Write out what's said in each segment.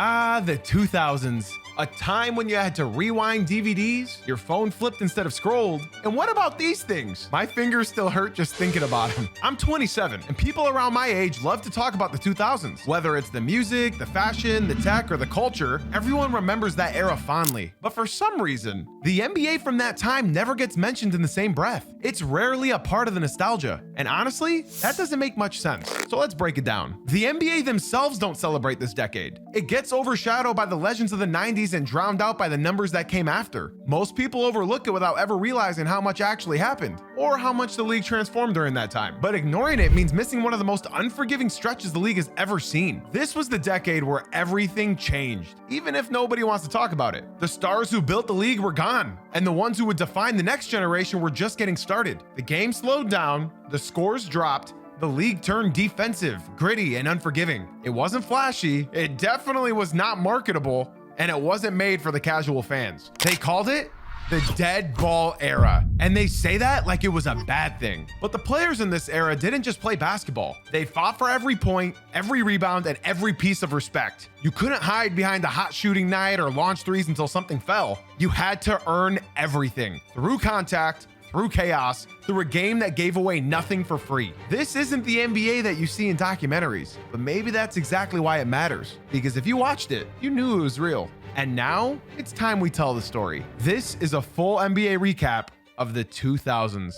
Ah, the 2000s. A time when you had to rewind DVDs, your phone flipped instead of scrolled. And what about these things? My fingers still hurt just thinking about them. I'm 27, and people around my age love to talk about the 2000s. Whether it's the music, the fashion, the tech, or the culture, everyone remembers that era fondly. But for some reason, the NBA from that time never gets mentioned in the same breath. It's rarely a part of the nostalgia. And honestly, that doesn't make much sense. So let's break it down. The NBA themselves don't celebrate this decade. It gets overshadowed by the legends of the 90s and drowned out by the numbers that came after. Most people overlook it without ever realizing how much actually happened, or how much the league transformed during that time. But ignoring it means missing one of the most unforgiving stretches the league has ever seen. This was the decade where everything changed, even if nobody wants to talk about it. The stars who built the league were gone, and the ones who would define the next generation were just getting started. The game slowed down, the scores dropped, the league turned defensive, gritty, and unforgiving. It wasn't flashy, it definitely was not marketable, and it wasn't made for the casual fans. They called it the dead ball era. And they say that like it was a bad thing. But the players in this era didn't just play basketball. They fought for every point, every rebound, and every piece of respect. You couldn't hide behind a hot shooting night or launch threes until something fell. You had to earn everything through contact, through chaos, through a game that gave away nothing for free. This isn't the NBA that you see in documentaries, but maybe that's exactly why it matters. Because if you watched it, you knew it was real. And now it's time we tell the story. This is a full NBA recap of the 2000s.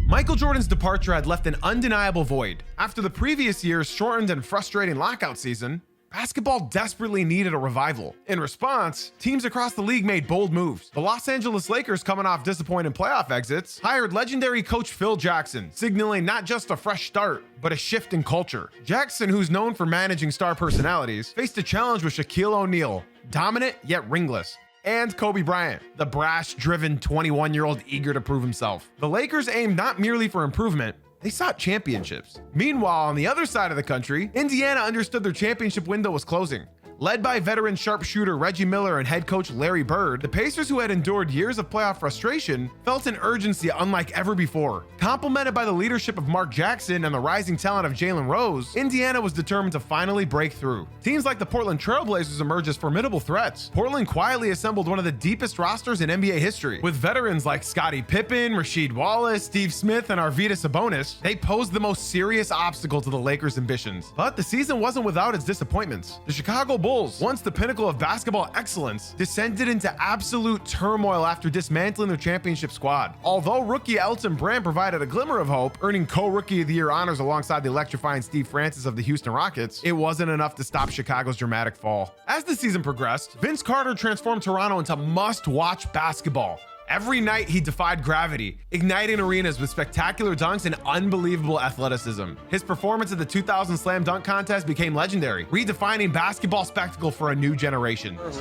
Michael Jordan's departure had left an undeniable void. After the previous year's shortened and frustrating lockout season, basketball desperately needed a revival. In response, teams across the league made bold moves. The Los Angeles Lakers, coming off disappointing playoff exits, hired legendary coach Phil Jackson, signaling not just a fresh start, but a shift in culture. Jackson, who's known for managing star personalities, faced a challenge with Shaquille O'Neal, dominant yet ringless, and Kobe Bryant, the brash-driven 21-year-old eager to prove himself. The Lakers aimed not merely for improvement, they sought championships. Meanwhile, on the other side of the country, Indiana understood their championship window was closing. Led by veteran sharpshooter Reggie Miller and head coach Larry Bird, the Pacers, who had endured years of playoff frustration, felt an urgency unlike ever before. Complemented by the leadership of Mark Jackson and the rising talent of Jalen Rose, Indiana was determined to finally break through. Teams like the Portland Trail Blazers emerged as formidable threats. Portland quietly assembled one of the deepest rosters in NBA history. With veterans like Scottie Pippen, Rasheed Wallace, Steve Smith, and Arvydas Sabonis, they posed the most serious obstacle to the Lakers' ambitions. But the season wasn't without its disappointments. The Chicago Bulls, once the pinnacle of basketball excellence, descended into absolute turmoil after dismantling their championship squad. Although rookie Elton Brand provided a glimmer of hope, earning co-rookie of the year honors alongside the electrifying Steve Francis of the Houston Rockets, it wasn't enough to stop Chicago's dramatic fall. As the season progressed, Vince Carter transformed Toronto into must-watch basketball. Every night he defied gravity, igniting arenas with spectacular dunks and unbelievable athleticism. His performance at the 2000 Slam Dunk Contest became legendary, redefining basketball spectacle for a new generation. It's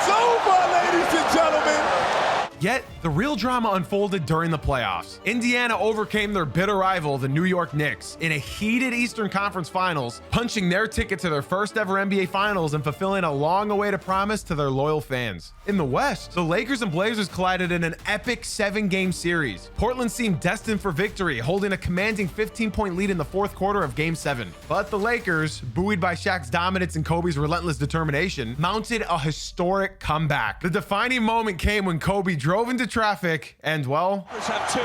over, ladies and gentlemen. Yet, the real drama unfolded during the playoffs. Indiana overcame their bitter rival, the New York Knicks, in a heated Eastern Conference Finals, punching their ticket to their first ever NBA Finals and fulfilling a long-awaited promise to their loyal fans. In the West, the Lakers and Blazers collided in an epic 7-game series. Portland seemed destined for victory, holding a commanding 15-point lead in the fourth quarter of Game 7. But the Lakers, buoyed by Shaq's dominance and Kobe's relentless determination, mounted a historic comeback. The defining moment came when Kobe drove into traffic and, well, Have two.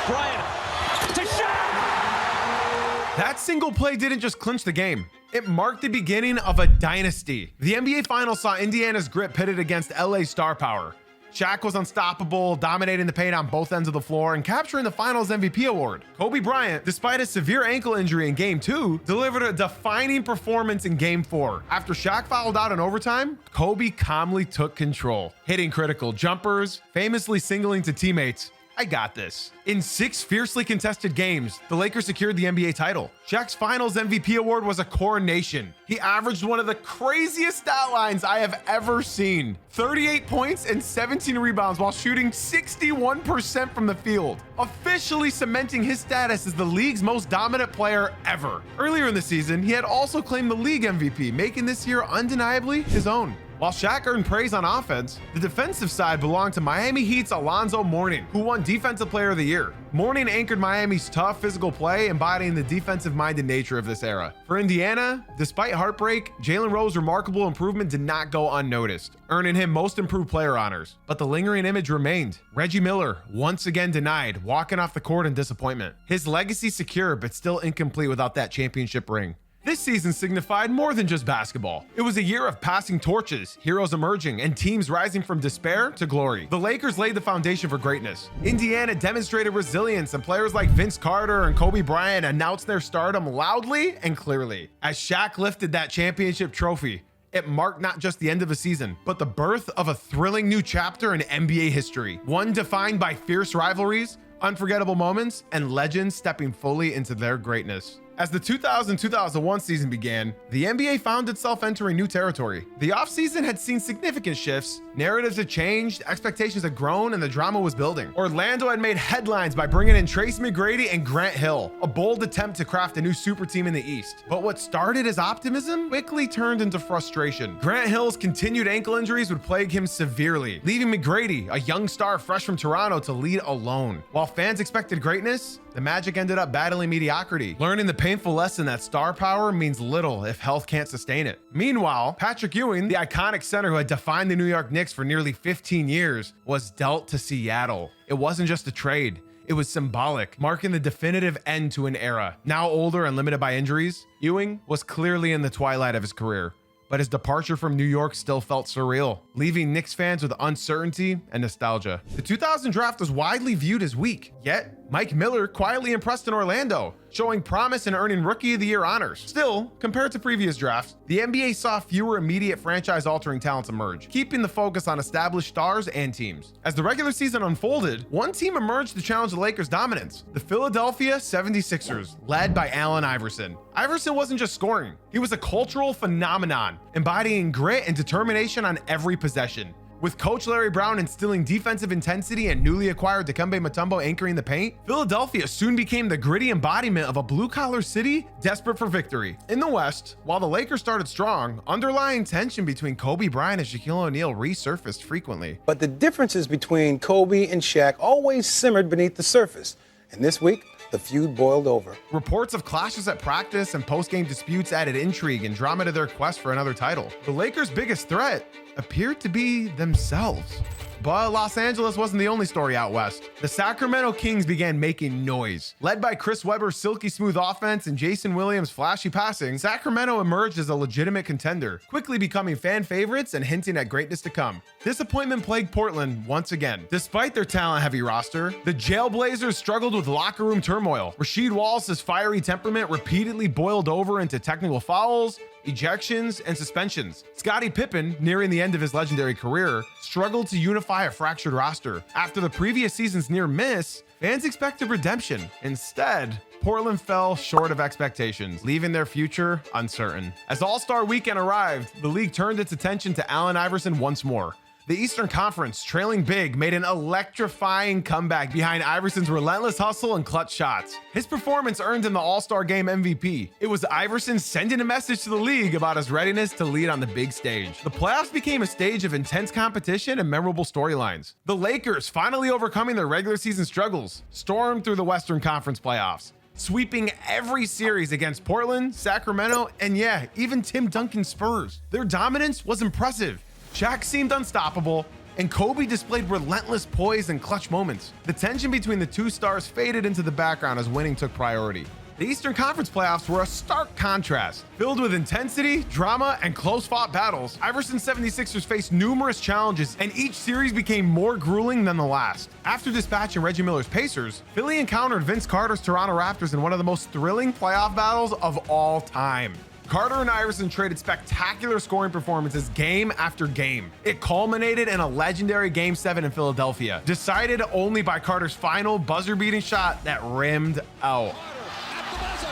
Bryant to Shaq. that single play didn't just clinch the game. It marked the beginning of a dynasty. The NBA Finals saw Indiana's grit pitted against LA's star power. Shaq was unstoppable, dominating the paint on both ends of the floor and capturing the Finals MVP award. Kobe Bryant, despite a severe ankle injury in Game 2, delivered a defining performance in Game 4. After Shaq fouled out in overtime, Kobe calmly took control, hitting critical jumpers, famously signaling to teammates, "I got this." In 6 fiercely contested games, the Lakers secured the NBA title. Shaq's Finals MVP award was a coronation. He averaged one of the craziest stat lines I have ever seen: 38 points and 17 rebounds while shooting 61% from the field, officially cementing his status as the league's most dominant player ever. Earlier in the season, he had also claimed the league MVP, making this year undeniably his own. While Shaq earned praise on offense, the defensive side belonged to Miami Heat's Alonzo Mourning, who won Defensive Player of the Year. Mourning anchored Miami's tough physical play, embodying the defensive-minded nature of this era. For Indiana, despite heartbreak, Jalen Rose's remarkable improvement did not go unnoticed, earning him Most Improved Player honors. But the lingering image remained. Reggie Miller, once again denied, walking off the court in disappointment. His legacy secure, but still incomplete without that championship ring. This season signified more than just basketball. It was a year of passing torches, heroes emerging, and teams rising from despair to glory. The Lakers laid the foundation for greatness. Indiana demonstrated resilience, and players like Vince Carter and Kobe Bryant announced their stardom loudly and clearly. As Shaq lifted that championship trophy, it marked not just the end of a season, but the birth of a thrilling new chapter in NBA history. One defined by fierce rivalries, unforgettable moments, and legends stepping fully into their greatness. As the 2000-2001 season began, the NBA found itself entering new territory. The offseason had seen significant shifts, narratives had changed, expectations had grown, and the drama was building. Orlando had made headlines by bringing in Tracy McGrady and Grant Hill, a bold attempt to craft a new super team in the East. But what started as optimism quickly turned into frustration. Grant Hill's continued ankle injuries would plague him severely, leaving McGrady, a young star fresh from Toronto, to lead alone. While fans expected greatness, the Magic ended up battling mediocrity, learning the painful lesson that star power means little if health can't sustain it. Meanwhile, Patrick Ewing, the iconic center who had defined the New York Knicks for nearly 15 years, was dealt to Seattle. It wasn't just a trade. It was symbolic, marking the definitive end to an era. Now older and limited by injuries, Ewing was clearly in the twilight of his career. But his departure from New York still felt surreal, leaving Knicks fans with uncertainty and nostalgia. The 2000 draft was widely viewed as weak, yet Mike Miller quietly impressed in Orlando, showing promise and earning Rookie of the Year honors. Still, compared to previous drafts, the NBA saw fewer immediate franchise-altering talents emerge, keeping the focus on established stars and teams. As the regular season unfolded, one team emerged to challenge the Lakers' dominance: the Philadelphia 76ers, led by Allen Iverson. Iverson wasn't just scoring, he was a cultural phenomenon, embodying grit and determination on every possession. With Coach Larry Brown instilling defensive intensity and newly acquired Dikembe Mutombo anchoring the paint, Philadelphia soon became the gritty embodiment of a blue-collar city desperate for victory. In the West, while the Lakers started strong, underlying tension between Kobe Bryant and Shaquille O'Neal resurfaced frequently. But the differences between Kobe and Shaq always simmered beneath the surface. And this week, the feud boiled over. Reports of clashes at practice and post-game disputes added intrigue and drama to their quest for another title. The Lakers' biggest threat appeared to be themselves. But Los Angeles wasn't the only story out west. The Sacramento Kings began making noise. Led by Chris Webber's silky smooth offense and Jason Williams' flashy passing, Sacramento emerged as a legitimate contender, quickly becoming fan favorites and hinting at greatness to come. Disappointment plagued Portland once again. Despite their talent-heavy roster, the Jailblazers struggled with locker room turmoil. Rasheed Wallace's fiery temperament repeatedly boiled over into technical fouls, ejections, and suspensions. Scottie Pippen, nearing the end of his legendary career, struggled to unify a fractured roster. After the previous season's near miss, fans expected redemption. Instead, Portland fell short of expectations, leaving their future uncertain. As All-Star Weekend arrived, the league turned its attention to Allen Iverson once more. The Eastern Conference, trailing big, made an electrifying comeback behind Iverson's relentless hustle and clutch shots. His performance earned him the All-Star Game MVP. It was Iverson sending a message to the league about his readiness to lead on the big stage. The playoffs became a stage of intense competition and memorable storylines. The Lakers, finally overcoming their regular season struggles, stormed through the Western Conference playoffs, sweeping every series against Portland, Sacramento, and yeah, even Tim Duncan's Spurs. Their dominance was impressive. Shaq seemed unstoppable, and Kobe displayed relentless poise and clutch moments. The tension between the two stars faded into the background as winning took priority. The Eastern Conference playoffs were a stark contrast. Filled with intensity, drama, and close-fought battles, Iverson's 76ers faced numerous challenges, and each series became more grueling than the last. After dispatching Reggie Miller's Pacers, Philly encountered Vince Carter's Toronto Raptors in one of the most thrilling playoff battles of all time. Carter and Iverson traded spectacular scoring performances game after game. It culminated in a legendary Game 7 in Philadelphia, decided only by Carter's final buzzer-beating shot that rimmed out. At the buzzer,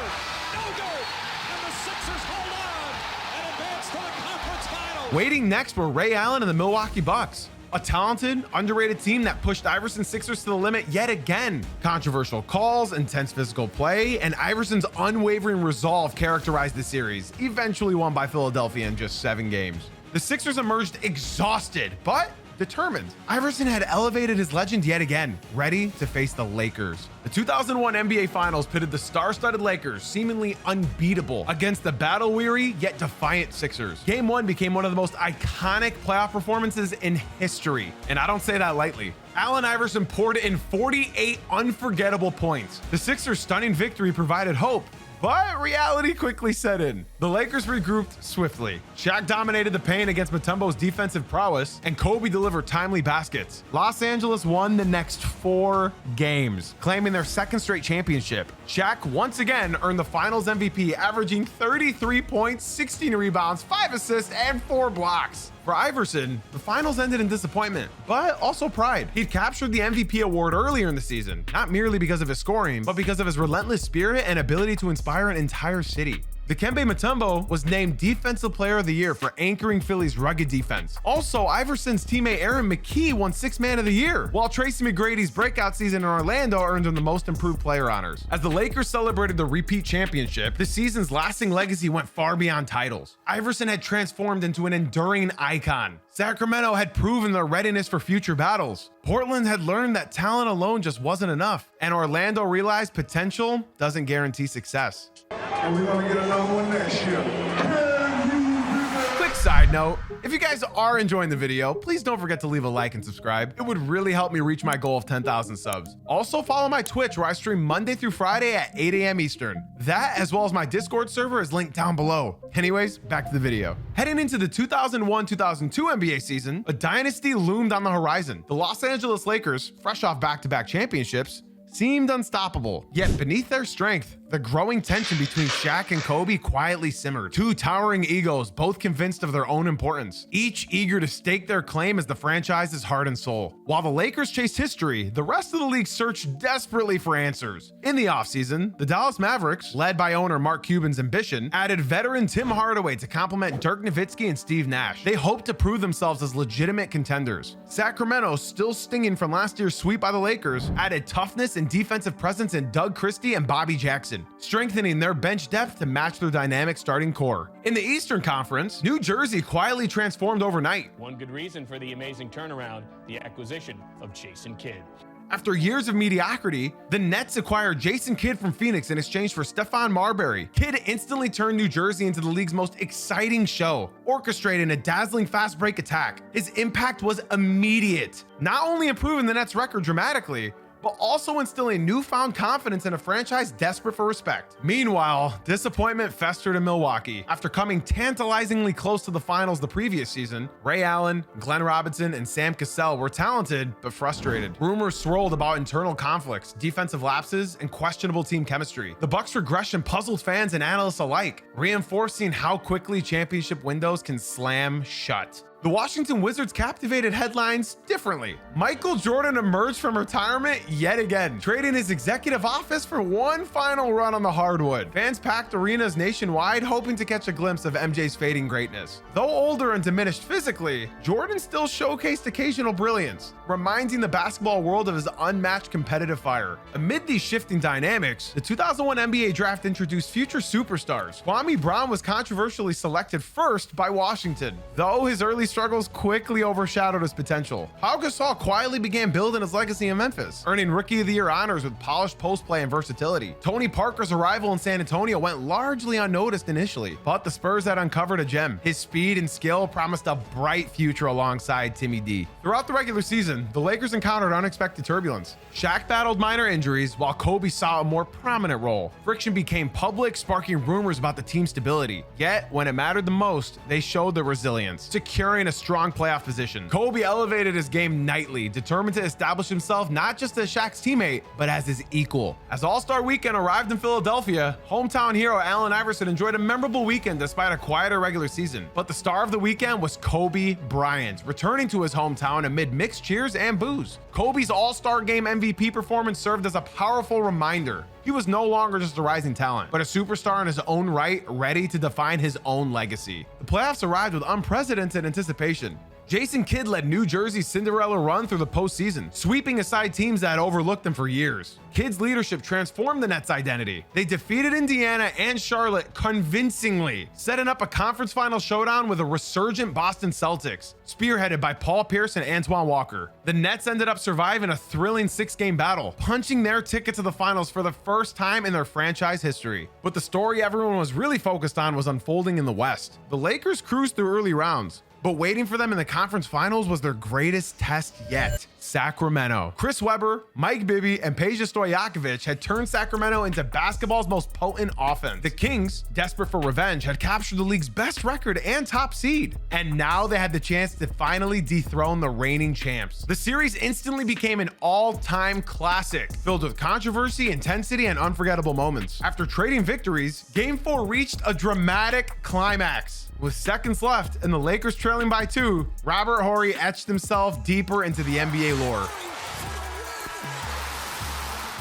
no good, and the Sixers hold on and advance to the conference finals. Waiting next were Ray Allen and the Milwaukee Bucks, a talented, underrated team that pushed Iverson's Sixers to the limit yet again. Controversial calls, intense physical play, and Iverson's unwavering resolve characterized the series, eventually won by Philadelphia in just 7 games. The Sixers emerged exhausted, but determined. Iverson had elevated his legend yet again, ready to face the Lakers. The 2001 NBA Finals pitted the star-studded Lakers, seemingly unbeatable, against the battle-weary yet defiant Sixers. Game 1 became one of the most iconic playoff performances in history, and I don't say that lightly. Allen Iverson poured in 48 unforgettable points. The Sixers' stunning victory provided hope, but reality quickly set in. The Lakers regrouped swiftly. Shaq dominated the paint against Mutombo's defensive prowess, and Kobe delivered timely baskets. Los Angeles won the next 4 games, claiming their second straight championship. Shaq once again earned the Finals MVP, averaging 33 points, 16 rebounds, 5 assists, and 4 blocks. For Iverson, the finals ended in disappointment, but also pride. He'd captured the MVP award earlier in the season, not merely because of his scoring, but because of his relentless spirit and ability to inspire an entire city. Dikembe Mutombo was named Defensive Player of the Year for anchoring Philly's rugged defense. Also, Iverson's teammate Aaron McKie won Sixth Man of the Year, while Tracy McGrady's breakout season in Orlando earned him the Most Improved Player honors. As the Lakers celebrated the repeat championship, the season's lasting legacy went far beyond titles. Iverson had transformed into an enduring icon. Sacramento had proven their readiness for future battles. Portland had learned that talent alone just wasn't enough. And Orlando realized potential doesn't guarantee success. And we're gonna get another one next year. Quick side note, if you guys are enjoying the video, please don't forget to leave a like and subscribe. It would really help me reach my goal of 10,000 subs. Also follow my Twitch where I stream Monday through Friday at 8 a.m. Eastern. That, as well as my Discord server, is linked down below. Anyways, back to the video. Heading into the 2001-2002 NBA season, a dynasty loomed on the horizon. The Los Angeles Lakers, fresh off back-to-back championships, seemed unstoppable. Yet beneath their strength, the growing tension between Shaq and Kobe quietly simmered. 2 towering egos, both convinced of their own importance, each eager to stake their claim as the franchise's heart and soul. While the Lakers chased history, the rest of the league searched desperately for answers. In the offseason, the Dallas Mavericks, led by owner Mark Cuban's ambition, added veteran Tim Hardaway to complement Dirk Nowitzki and Steve Nash. They hoped to prove themselves as legitimate contenders. Sacramento, still stinging from last year's sweep by the Lakers, added toughness and defensive presence in Doug Christie and Bobby Jackson, strengthening their bench depth to match their dynamic starting core. In the Eastern Conference, New Jersey quietly transformed overnight. One good reason for the amazing turnaround, the acquisition of Jason Kidd. After years of mediocrity, the Nets acquired Jason Kidd from Phoenix in exchange for Stephon Marbury. Kidd instantly turned New Jersey into the league's most exciting show, orchestrating a dazzling fast break attack. His impact was immediate, not only improving the Nets' record dramatically, but also instilling newfound confidence in a franchise desperate for respect. Meanwhile, disappointment festered in Milwaukee. After coming tantalizingly close to the finals the previous season, Ray Allen, Glenn Robinson, and Sam Cassell were talented but frustrated. Rumors swirled about internal conflicts, defensive lapses, and questionable team chemistry. The Bucks' regression puzzled fans and analysts alike, reinforcing how quickly championship windows can slam shut. The Washington Wizards captivated headlines differently. Michael Jordan emerged from retirement yet again, trading his executive office for one final run on the hardwood. Fans packed arenas nationwide, hoping to catch a glimpse of MJ's fading greatness. Though older and diminished physically, Jordan still showcased occasional brilliance, reminding the basketball world of his unmatched competitive fire. Amid these shifting dynamics, the 2001 NBA draft introduced future superstars. Kwame Brown was controversially selected first by Washington, though his early struggles quickly overshadowed his potential. Pau Gasol quietly began building his legacy in Memphis, earning Rookie of the Year honors with polished post play and versatility. Tony Parker's arrival in San Antonio went largely unnoticed initially, but the Spurs had uncovered a gem. His speed and skill promised a bright future alongside Timmy D. Throughout the regular season, the Lakers encountered unexpected turbulence. Shaq battled minor injuries, while Kobe saw a more prominent role. Friction became public, sparking rumors about the team's stability. Yet, when it mattered the most, they showed their resilience, securing a strong playoff position. Kobe elevated his game nightly, determined to establish himself not just as Shaq's teammate, but as his equal. As All-Star Weekend arrived in Philadelphia, hometown hero Allen Iverson enjoyed a memorable weekend despite a quieter regular season. But the star of the weekend was Kobe Bryant, returning to his hometown amid mixed cheers and boos. Kobe's All-Star Game MVP performance served as a powerful reminder. He was no longer just a rising talent, but a superstar in his own right, ready to define his own legacy. The playoffs arrived with unprecedented anticipation. Jason Kidd led New Jersey's Cinderella run through the postseason, sweeping aside teams that had overlooked them for years. Kidd's leadership transformed the Nets' identity. They defeated Indiana and Charlotte convincingly, setting up a conference final showdown with a resurgent Boston Celtics, spearheaded by Paul Pierce and Antoine Walker. The Nets ended up surviving a thrilling 6-game battle, punching their ticket to the finals for the first time in their franchise history. But the story everyone was really focused on was unfolding in the West. The Lakers cruised through early rounds, but waiting for them in the conference finals was their greatest test yet. Sacramento. Chris Webber, Mike Bibby, and Peja Stojakovic had turned Sacramento into basketball's most potent offense. The Kings, desperate for revenge, had captured the league's best record and top seed. And now they had the chance to finally dethrone the reigning champs. The series instantly became an all-time classic, filled with controversy, intensity, and unforgettable moments. After trading victories, Game 4 reached a dramatic climax. With seconds left and the Lakers trailing by 2, Robert Horry etched himself deeper into the NBA lore.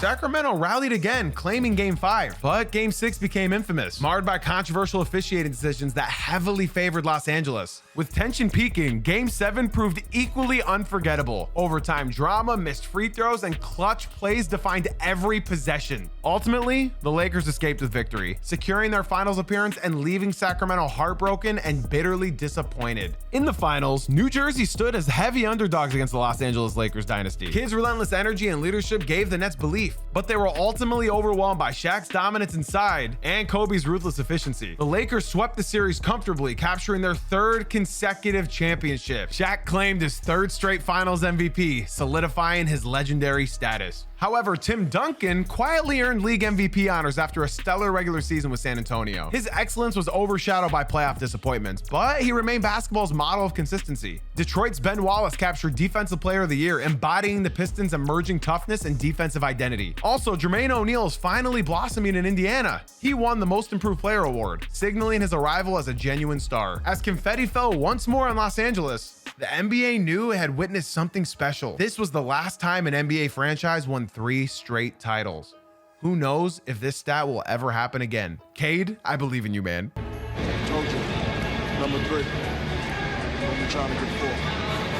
Sacramento rallied again, claiming Game 5, but Game 6 became infamous, marred by controversial officiating decisions that heavily favored Los Angeles. With tension peaking, Game 7 proved equally unforgettable. Overtime drama, missed free throws, and clutch plays defined every possession. Ultimately, the Lakers escaped with victory, securing their finals appearance and leaving Sacramento heartbroken and bitterly disappointed. In the finals, New Jersey stood as heavy underdogs against the Los Angeles Lakers dynasty. Kidd's relentless energy and leadership gave the Nets belief, but they were ultimately overwhelmed by Shaq's dominance inside and Kobe's ruthless efficiency. The Lakers swept the series comfortably, capturing their 3rd consecutive championship. Shaq claimed his 3rd straight finals MVP, solidifying his legendary status. However, Tim Duncan quietly earned league MVP honors after a stellar regular season with San Antonio. His excellence was overshadowed by playoff disappointments, but he remained basketball's model of consistency. Detroit's Ben Wallace captured Defensive Player of the Year, embodying the Pistons' emerging toughness and defensive identity. Also, Jermaine O'Neal is finally blossoming in Indiana. He won the Most Improved Player award, signaling his arrival as a genuine star. As confetti fell once more in Los Angeles, the NBA knew it had witnessed something special. This was the last time an NBA franchise won 3 straight titles. Who knows if this stat will ever happen again? Cade, I believe in you, man. Told you. Number 3. What you trying to get for?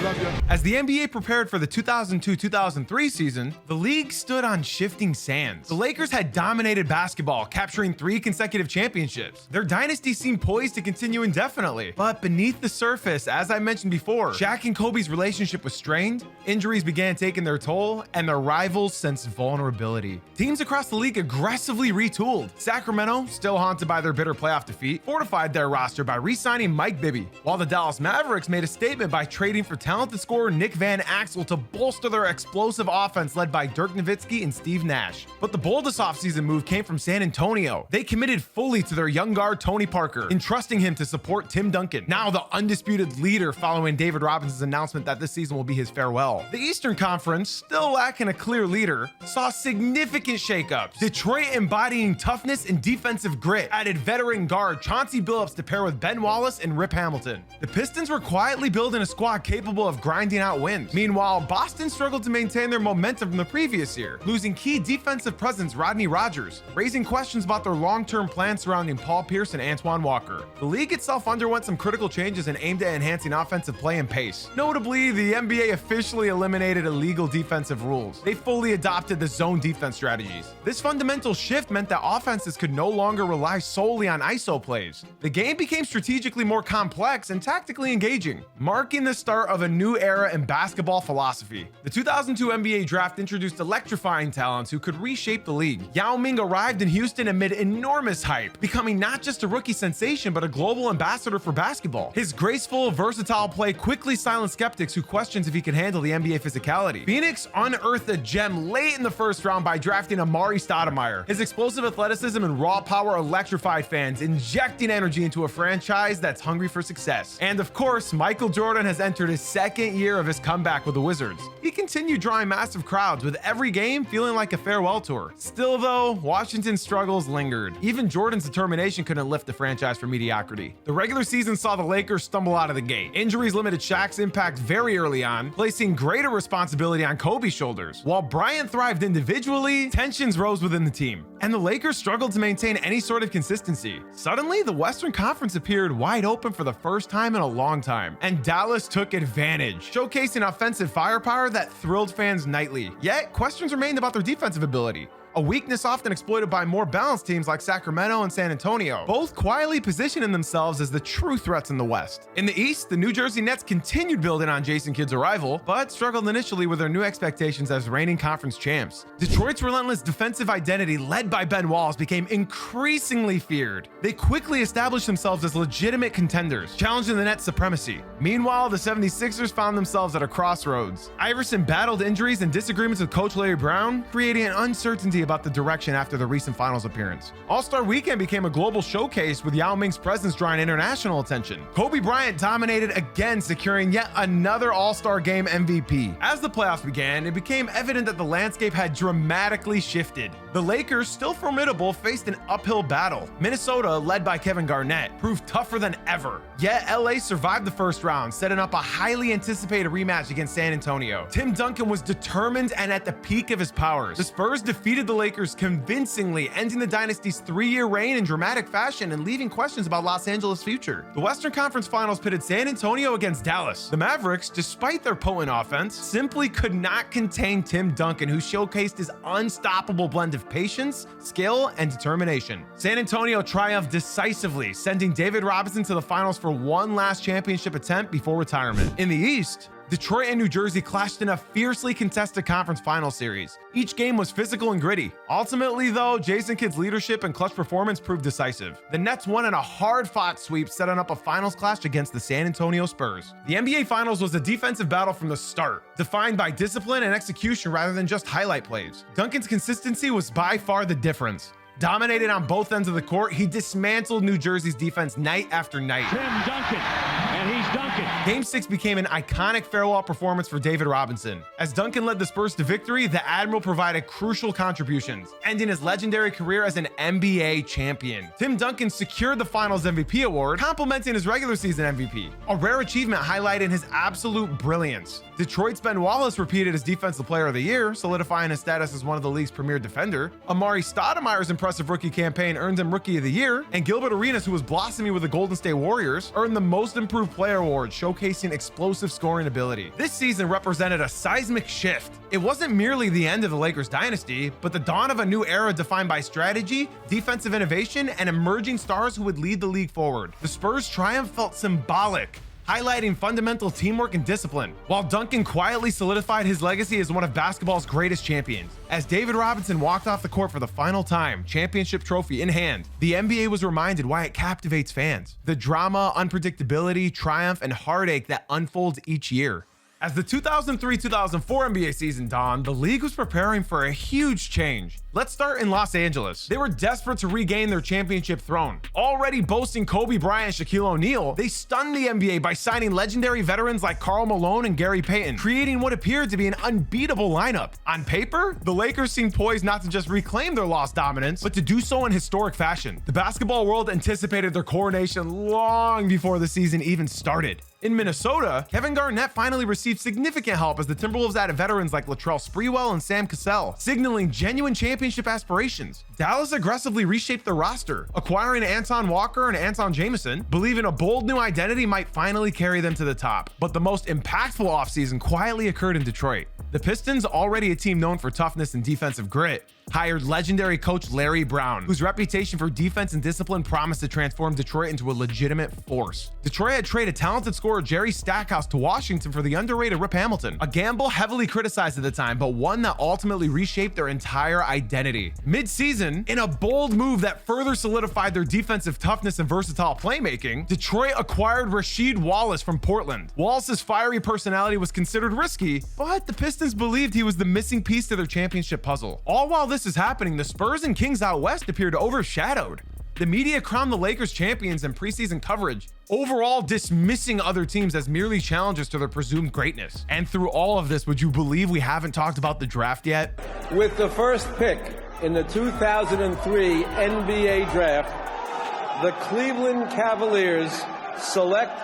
Love you. As the NBA prepared for the 2002-2003 season, the league stood on shifting sands. The Lakers had dominated basketball, capturing 3 consecutive championships. Their dynasty seemed poised to continue indefinitely. But beneath the surface, as I mentioned before, Shaq and Kobe's relationship was strained, injuries began taking their toll, and their rivals sensed vulnerability. Teams across the league aggressively retooled. Sacramento, still haunted by their bitter playoff defeat, fortified their roster by re-signing Mike Bibby, while the Dallas Mavericks made a statement by trading for talented scorer Nick Van Exel to bolster their explosive offense led by Dirk Nowitzki and Steve Nash. But the boldest offseason move came from San Antonio. They committed fully to their young guard Tony Parker, entrusting him to support Tim Duncan, now the undisputed leader following David Robinson's announcement that this season will be his farewell. The Eastern Conference, still lacking a clear leader, saw significant shakeups. Detroit, embodying toughness and defensive grit, added veteran guard Chauncey Billups to pair with Ben Wallace and Rip Hamilton. The Pistons were quietly building a squad capable of grinding out wins. Meanwhile, Boston struggled to maintain their momentum from the previous year, losing key defensive presence Rodney Rogers, raising questions about their long-term plans surrounding Paul Pierce and Antoine Walker. The league itself underwent some critical changes and aimed at enhancing offensive play and pace. Notably, the NBA officially eliminated illegal defensive rules. They fully adopted the zone defense strategies. This fundamental shift meant that offenses could no longer rely solely on ISO plays. The game became strategically more complex and tactically engaging, marking the start of a new era in basketball philosophy. The 2002 NBA draft introduced electrifying talents who could reshape the league. Yao Ming arrived in Houston amid enormous hype, becoming not just a rookie sensation but a global ambassador for basketball. His graceful, versatile play quickly silenced skeptics who questioned if he could handle the NBA physicality. Phoenix unearthed a gem late in the first round by drafting Amari Stoudemire. His explosive athleticism and raw power electrified fans, injecting energy into a franchise that's hungry for success. And of course, Michael Jordan has entered his second year of his comeback with the Wizards. He continued drawing massive crowds, with every game feeling like a farewell tour. Still though, Washington's struggles lingered. Even Jordan's determination couldn't lift the franchise from mediocrity. The regular season saw the Lakers stumble out of the gate. Injuries limited Shaq's impact very early on, placing greater responsibility on Kobe's shoulders. While Bryant thrived individually, tensions rose within the team, and the Lakers struggled to maintain any sort of consistency. Suddenly, the Western Conference appeared wide open for the first time in a long time, and Dallas took advantage, showcasing offensive firepower that thrilled fans nightly. Yet, questions remained about their defensive ability, a weakness often exploited by more balanced teams like Sacramento and San Antonio, both quietly positioning themselves as the true threats in the West. In the East, the New Jersey Nets continued building on Jason Kidd's arrival, but struggled initially with their new expectations as reigning conference champs. Detroit's relentless defensive identity, led by Ben Wallace, became increasingly feared. They quickly established themselves as legitimate contenders, challenging the Nets' supremacy. Meanwhile, the 76ers found themselves at a crossroads. Iverson battled injuries and disagreements with coach Larry Brown, creating an uncertainty about the direction after the recent finals appearance. All-Star Weekend became a global showcase, with Yao Ming's presence drawing international attention. Kobe Bryant dominated again, securing yet another All-Star Game MVP. As the playoffs began, it became evident that the landscape had dramatically shifted. The Lakers, still formidable, faced an uphill battle. Minnesota, led by Kevin Garnett, proved tougher than ever. Yet LA survived the first round, setting up a highly anticipated rematch against San Antonio. Tim Duncan was determined and at the peak of his powers. The Spurs defeated the Lakers convincingly, ending the dynasty's 3-year reign in dramatic fashion and leaving questions about Los Angeles' future. The Western Conference Finals pitted San Antonio against Dallas. The Mavericks, despite their potent offense, simply could not contain Tim Duncan, who showcased his unstoppable blend of patience, skill, and determination. San Antonio triumphed decisively, sending David Robinson to the finals for one last championship attempt before retirement. In the East, Detroit and New Jersey clashed in a fiercely contested conference final series. Each game was physical and gritty. Ultimately, though, Jason Kidd's leadership and clutch performance proved decisive. The Nets won in a hard-fought sweep, setting up a finals clash against the San Antonio Spurs. The NBA Finals was a defensive battle from the start, defined by discipline and execution rather than just highlight plays. Duncan's consistency was by far the difference. Dominated on both ends of the court, he dismantled New Jersey's defense night after night. Tim Duncan, and he's Duncan. Game 6 became an iconic farewell performance for David Robinson. As Duncan led the Spurs to victory, the Admiral provided crucial contributions, ending his legendary career as an NBA champion. Tim Duncan secured the Finals MVP award, complementing his regular season MVP, a rare achievement highlighting his absolute brilliance. Detroit's Ben Wallace repeated as Defensive Player of the Year, solidifying his status as one of the league's premier defender. Amari Stoudemire's impressive rookie campaign earned him Rookie of the Year, and Gilbert Arenas, who was blossoming with the Golden State Warriors, earned the Most Improved Player award, showcasing explosive scoring ability. This season represented a seismic shift. It wasn't merely the end of the Lakers dynasty, but the dawn of a new era defined by strategy, defensive innovation, and emerging stars who would lead the league forward. The Spurs' triumph felt symbolic, highlighting fundamental teamwork and discipline, while Duncan quietly solidified his legacy as one of basketball's greatest champions. As David Robinson walked off the court for the final time, championship trophy in hand, the NBA was reminded why it captivates fans: the drama, unpredictability, triumph, and heartache that unfolds each year. As the 2003-2004 NBA season dawned, the league was preparing for a huge change. Let's start in Los Angeles. They were desperate to regain their championship throne. Already boasting Kobe Bryant and Shaquille O'Neal, they stunned the NBA by signing legendary veterans like Karl Malone and Gary Payton, creating what appeared to be an unbeatable lineup. On paper, the Lakers seemed poised not to just reclaim their lost dominance, but to do so in historic fashion. The basketball world anticipated their coronation long before the season even started. In Minnesota, Kevin Garnett finally received significant help as the Timberwolves added veterans like Latrell Sprewell and Sam Cassell, signaling genuine championship aspirations. Dallas aggressively reshaped their roster, acquiring Anton Walker and Anton Jameson, believing a bold new identity might finally carry them to the top. But the most impactful offseason quietly occurred in Detroit. The Pistons, already a team known for toughness and defensive grit, hired legendary coach Larry Brown, whose reputation for defense and discipline promised to transform Detroit into a legitimate force. Detroit had traded talented scorer Jerry Stackhouse to Washington for the underrated Rip Hamilton, a gamble heavily criticized at the time, but one that ultimately reshaped their entire identity. Mid-season, in a bold move that further solidified their defensive toughness and versatile playmaking, Detroit acquired Rasheed Wallace from Portland. Wallace's fiery personality was considered risky, but the Pistons believed he was the missing piece to their championship puzzle. All while this is happening, the Spurs and Kings out west appeared overshadowed. The media crowned the Lakers champions in preseason coverage, overall dismissing other teams as merely challengers to their presumed greatness. And through all of this, would you believe we haven't talked about the draft yet? With the first pick in the 2003 NBA draft, the Cleveland Cavaliers select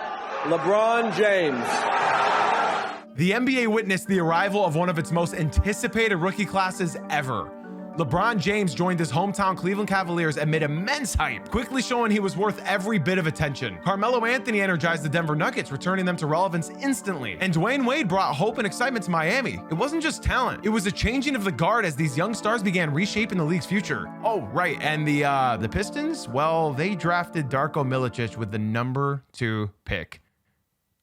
LeBron James. The NBA witnessed the arrival of one of its most anticipated rookie classes ever. LeBron James joined his hometown Cleveland Cavaliers amid immense hype, quickly showing he was worth every bit of attention. Carmelo Anthony energized the Denver Nuggets, returning them to relevance instantly. And Dwyane Wade brought hope and excitement to Miami. It wasn't just talent, it was a changing of the guard as these young stars began reshaping the league's future. Oh, right, and the Pistons? Well, they drafted Darko Milicic with the number 2 pick.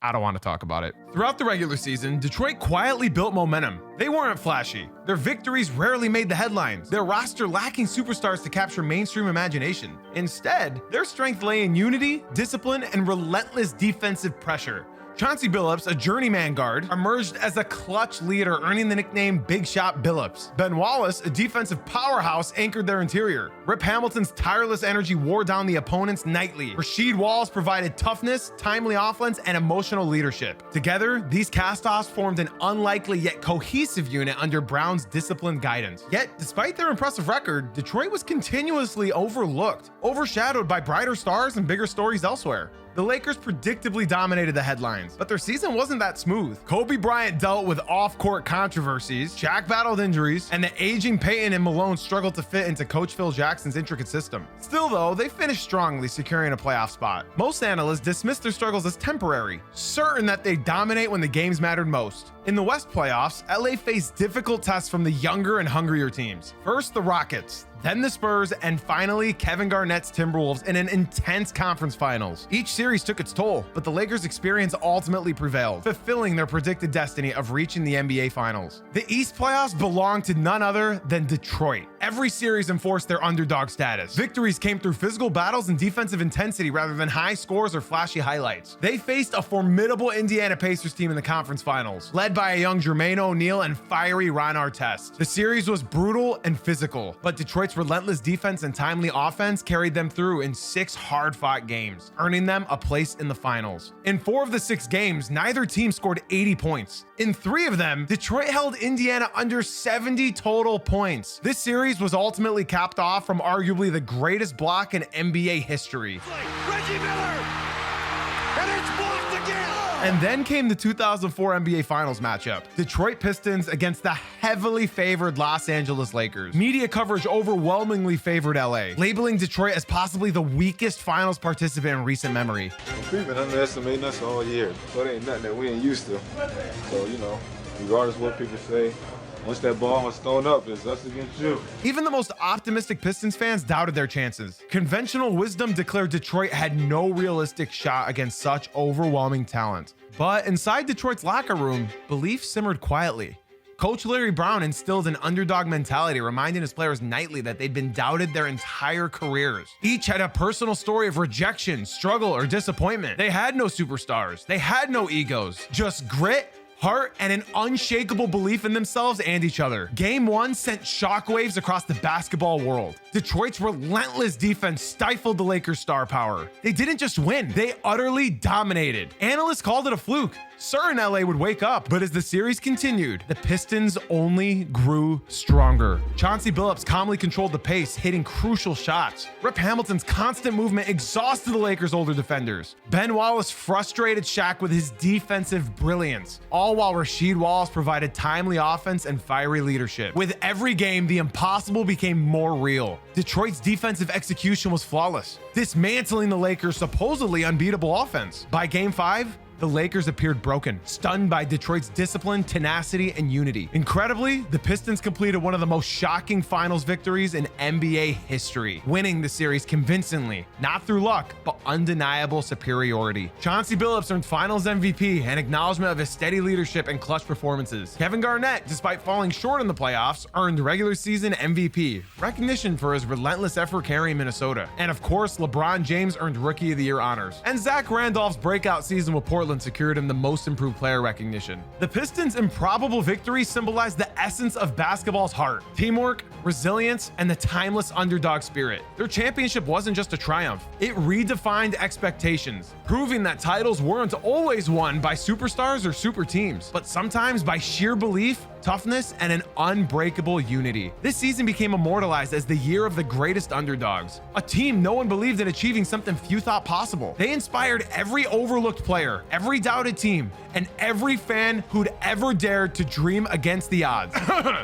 I don't want to talk about it. Throughout the regular season, Detroit quietly built momentum. They weren't flashy. Their victories rarely made the headlines. Their roster lacking superstars to capture mainstream imagination. Instead, their strength lay in unity, discipline, and relentless defensive pressure. Chauncey Billups, a journeyman guard, emerged as a clutch leader, earning the nickname Big Shot Billups. Ben Wallace, a defensive powerhouse, anchored their interior. Rip Hamilton's tireless energy wore down the opponents nightly. Rasheed Wallace provided toughness, timely offense, and emotional leadership. Together, these castoffs formed an unlikely yet cohesive unit under Brown's disciplined guidance. Yet, despite their impressive record, Detroit was continuously overlooked, overshadowed by brighter stars and bigger stories elsewhere. The Lakers predictably dominated the headlines, but their season wasn't that smooth. Kobe Bryant dealt with off-court controversies, Shaq battled injuries, and the aging Peyton and Malone struggled to fit into Coach Phil Jackson's intricate system. Still though, they finished strongly, securing a playoff spot. Most analysts dismissed their struggles as temporary, certain that they'd dominate when the games mattered most. In the West playoffs, LA faced difficult tests from the younger and hungrier teams. First, the Rockets, then the Spurs, and finally, Kevin Garnett's Timberwolves in an intense conference finals. Each series took its toll, but the Lakers' experience ultimately prevailed, fulfilling their predicted destiny of reaching the NBA Finals. The East playoffs belonged to none other than Detroit. Every series enforced their underdog status. Victories came through physical battles and defensive intensity rather than high scores or flashy highlights. They faced a formidable Indiana Pacers team in the conference finals, led by a young Jermaine O'Neal and fiery Ron Artest. The series was brutal and physical, but Detroit's relentless defense and timely offense carried them through in 6 hard-fought games, earning them a place in the finals. In 4 of the 6 games, neither team scored 80 points. In 3 of them, Detroit held Indiana under 70 total points. This series was ultimately capped off from arguably the greatest block in NBA history. Reggie Miller! And it's blocked again! And then came the 2004 NBA Finals matchup, Detroit Pistons against the heavily favored Los Angeles Lakers. Media coverage overwhelmingly favored LA, labeling Detroit as possibly the weakest finals participant in recent memory. We've been underestimating us all year, so it ain't nothing that we ain't used to. So, regardless of what people say, once that ball was thrown up, it's us against you. Even the most optimistic Pistons fans doubted their chances. Conventional wisdom declared Detroit had no realistic shot against such overwhelming talent. But inside Detroit's locker room, belief simmered quietly. Coach Larry Brown instilled an underdog mentality, reminding his players nightly that they'd been doubted their entire careers. Each had a personal story of rejection, struggle, or disappointment. They had no superstars. They had no egos. Just grit, heart, and an unshakable belief in themselves and each other. Game 1 sent shockwaves across the basketball world. Detroit's relentless defense stifled the Lakers' star power. They didn't just win, they utterly dominated. Analysts called it a fluke, certain LA would wake up. But as the series continued, the Pistons only grew stronger. Chauncey Billups calmly controlled the pace, hitting crucial shots. Rip Hamilton's constant movement exhausted the Lakers' older defenders. Ben Wallace frustrated Shaq with his defensive brilliance, all while Rasheed Wallace provided timely offense and fiery leadership. With every game, the impossible became more real. Detroit's defensive execution was flawless, dismantling the Lakers' supposedly unbeatable offense. By Game 5, the Lakers appeared broken, stunned by Detroit's discipline, tenacity, and unity. Incredibly, the Pistons completed one of the most shocking finals victories in NBA history, winning the series convincingly, not through luck, but undeniable superiority. Chauncey Billups earned Finals MVP, an acknowledgement of his steady leadership and clutch performances. Kevin Garnett, despite falling short in the playoffs, earned regular season MVP, recognition for his relentless effort carrying Minnesota. And of course, LeBron James earned Rookie of the Year honors. And Zach Randolph's breakout season with Portland Portland secured him the most improved player recognition. The Pistons' improbable victory symbolized the essence of basketball's heart: teamwork, resilience, and the timeless underdog spirit. Their championship wasn't just a triumph, it redefined expectations, proving that titles weren't always won by superstars or super teams, but sometimes by sheer belief, toughness, and an unbreakable unity. This season became immortalized as the year of the greatest underdogs, a team no one believed in achieving something few thought possible. They inspired every overlooked player, every doubted team, and every fan who'd ever dared to dream against the odds.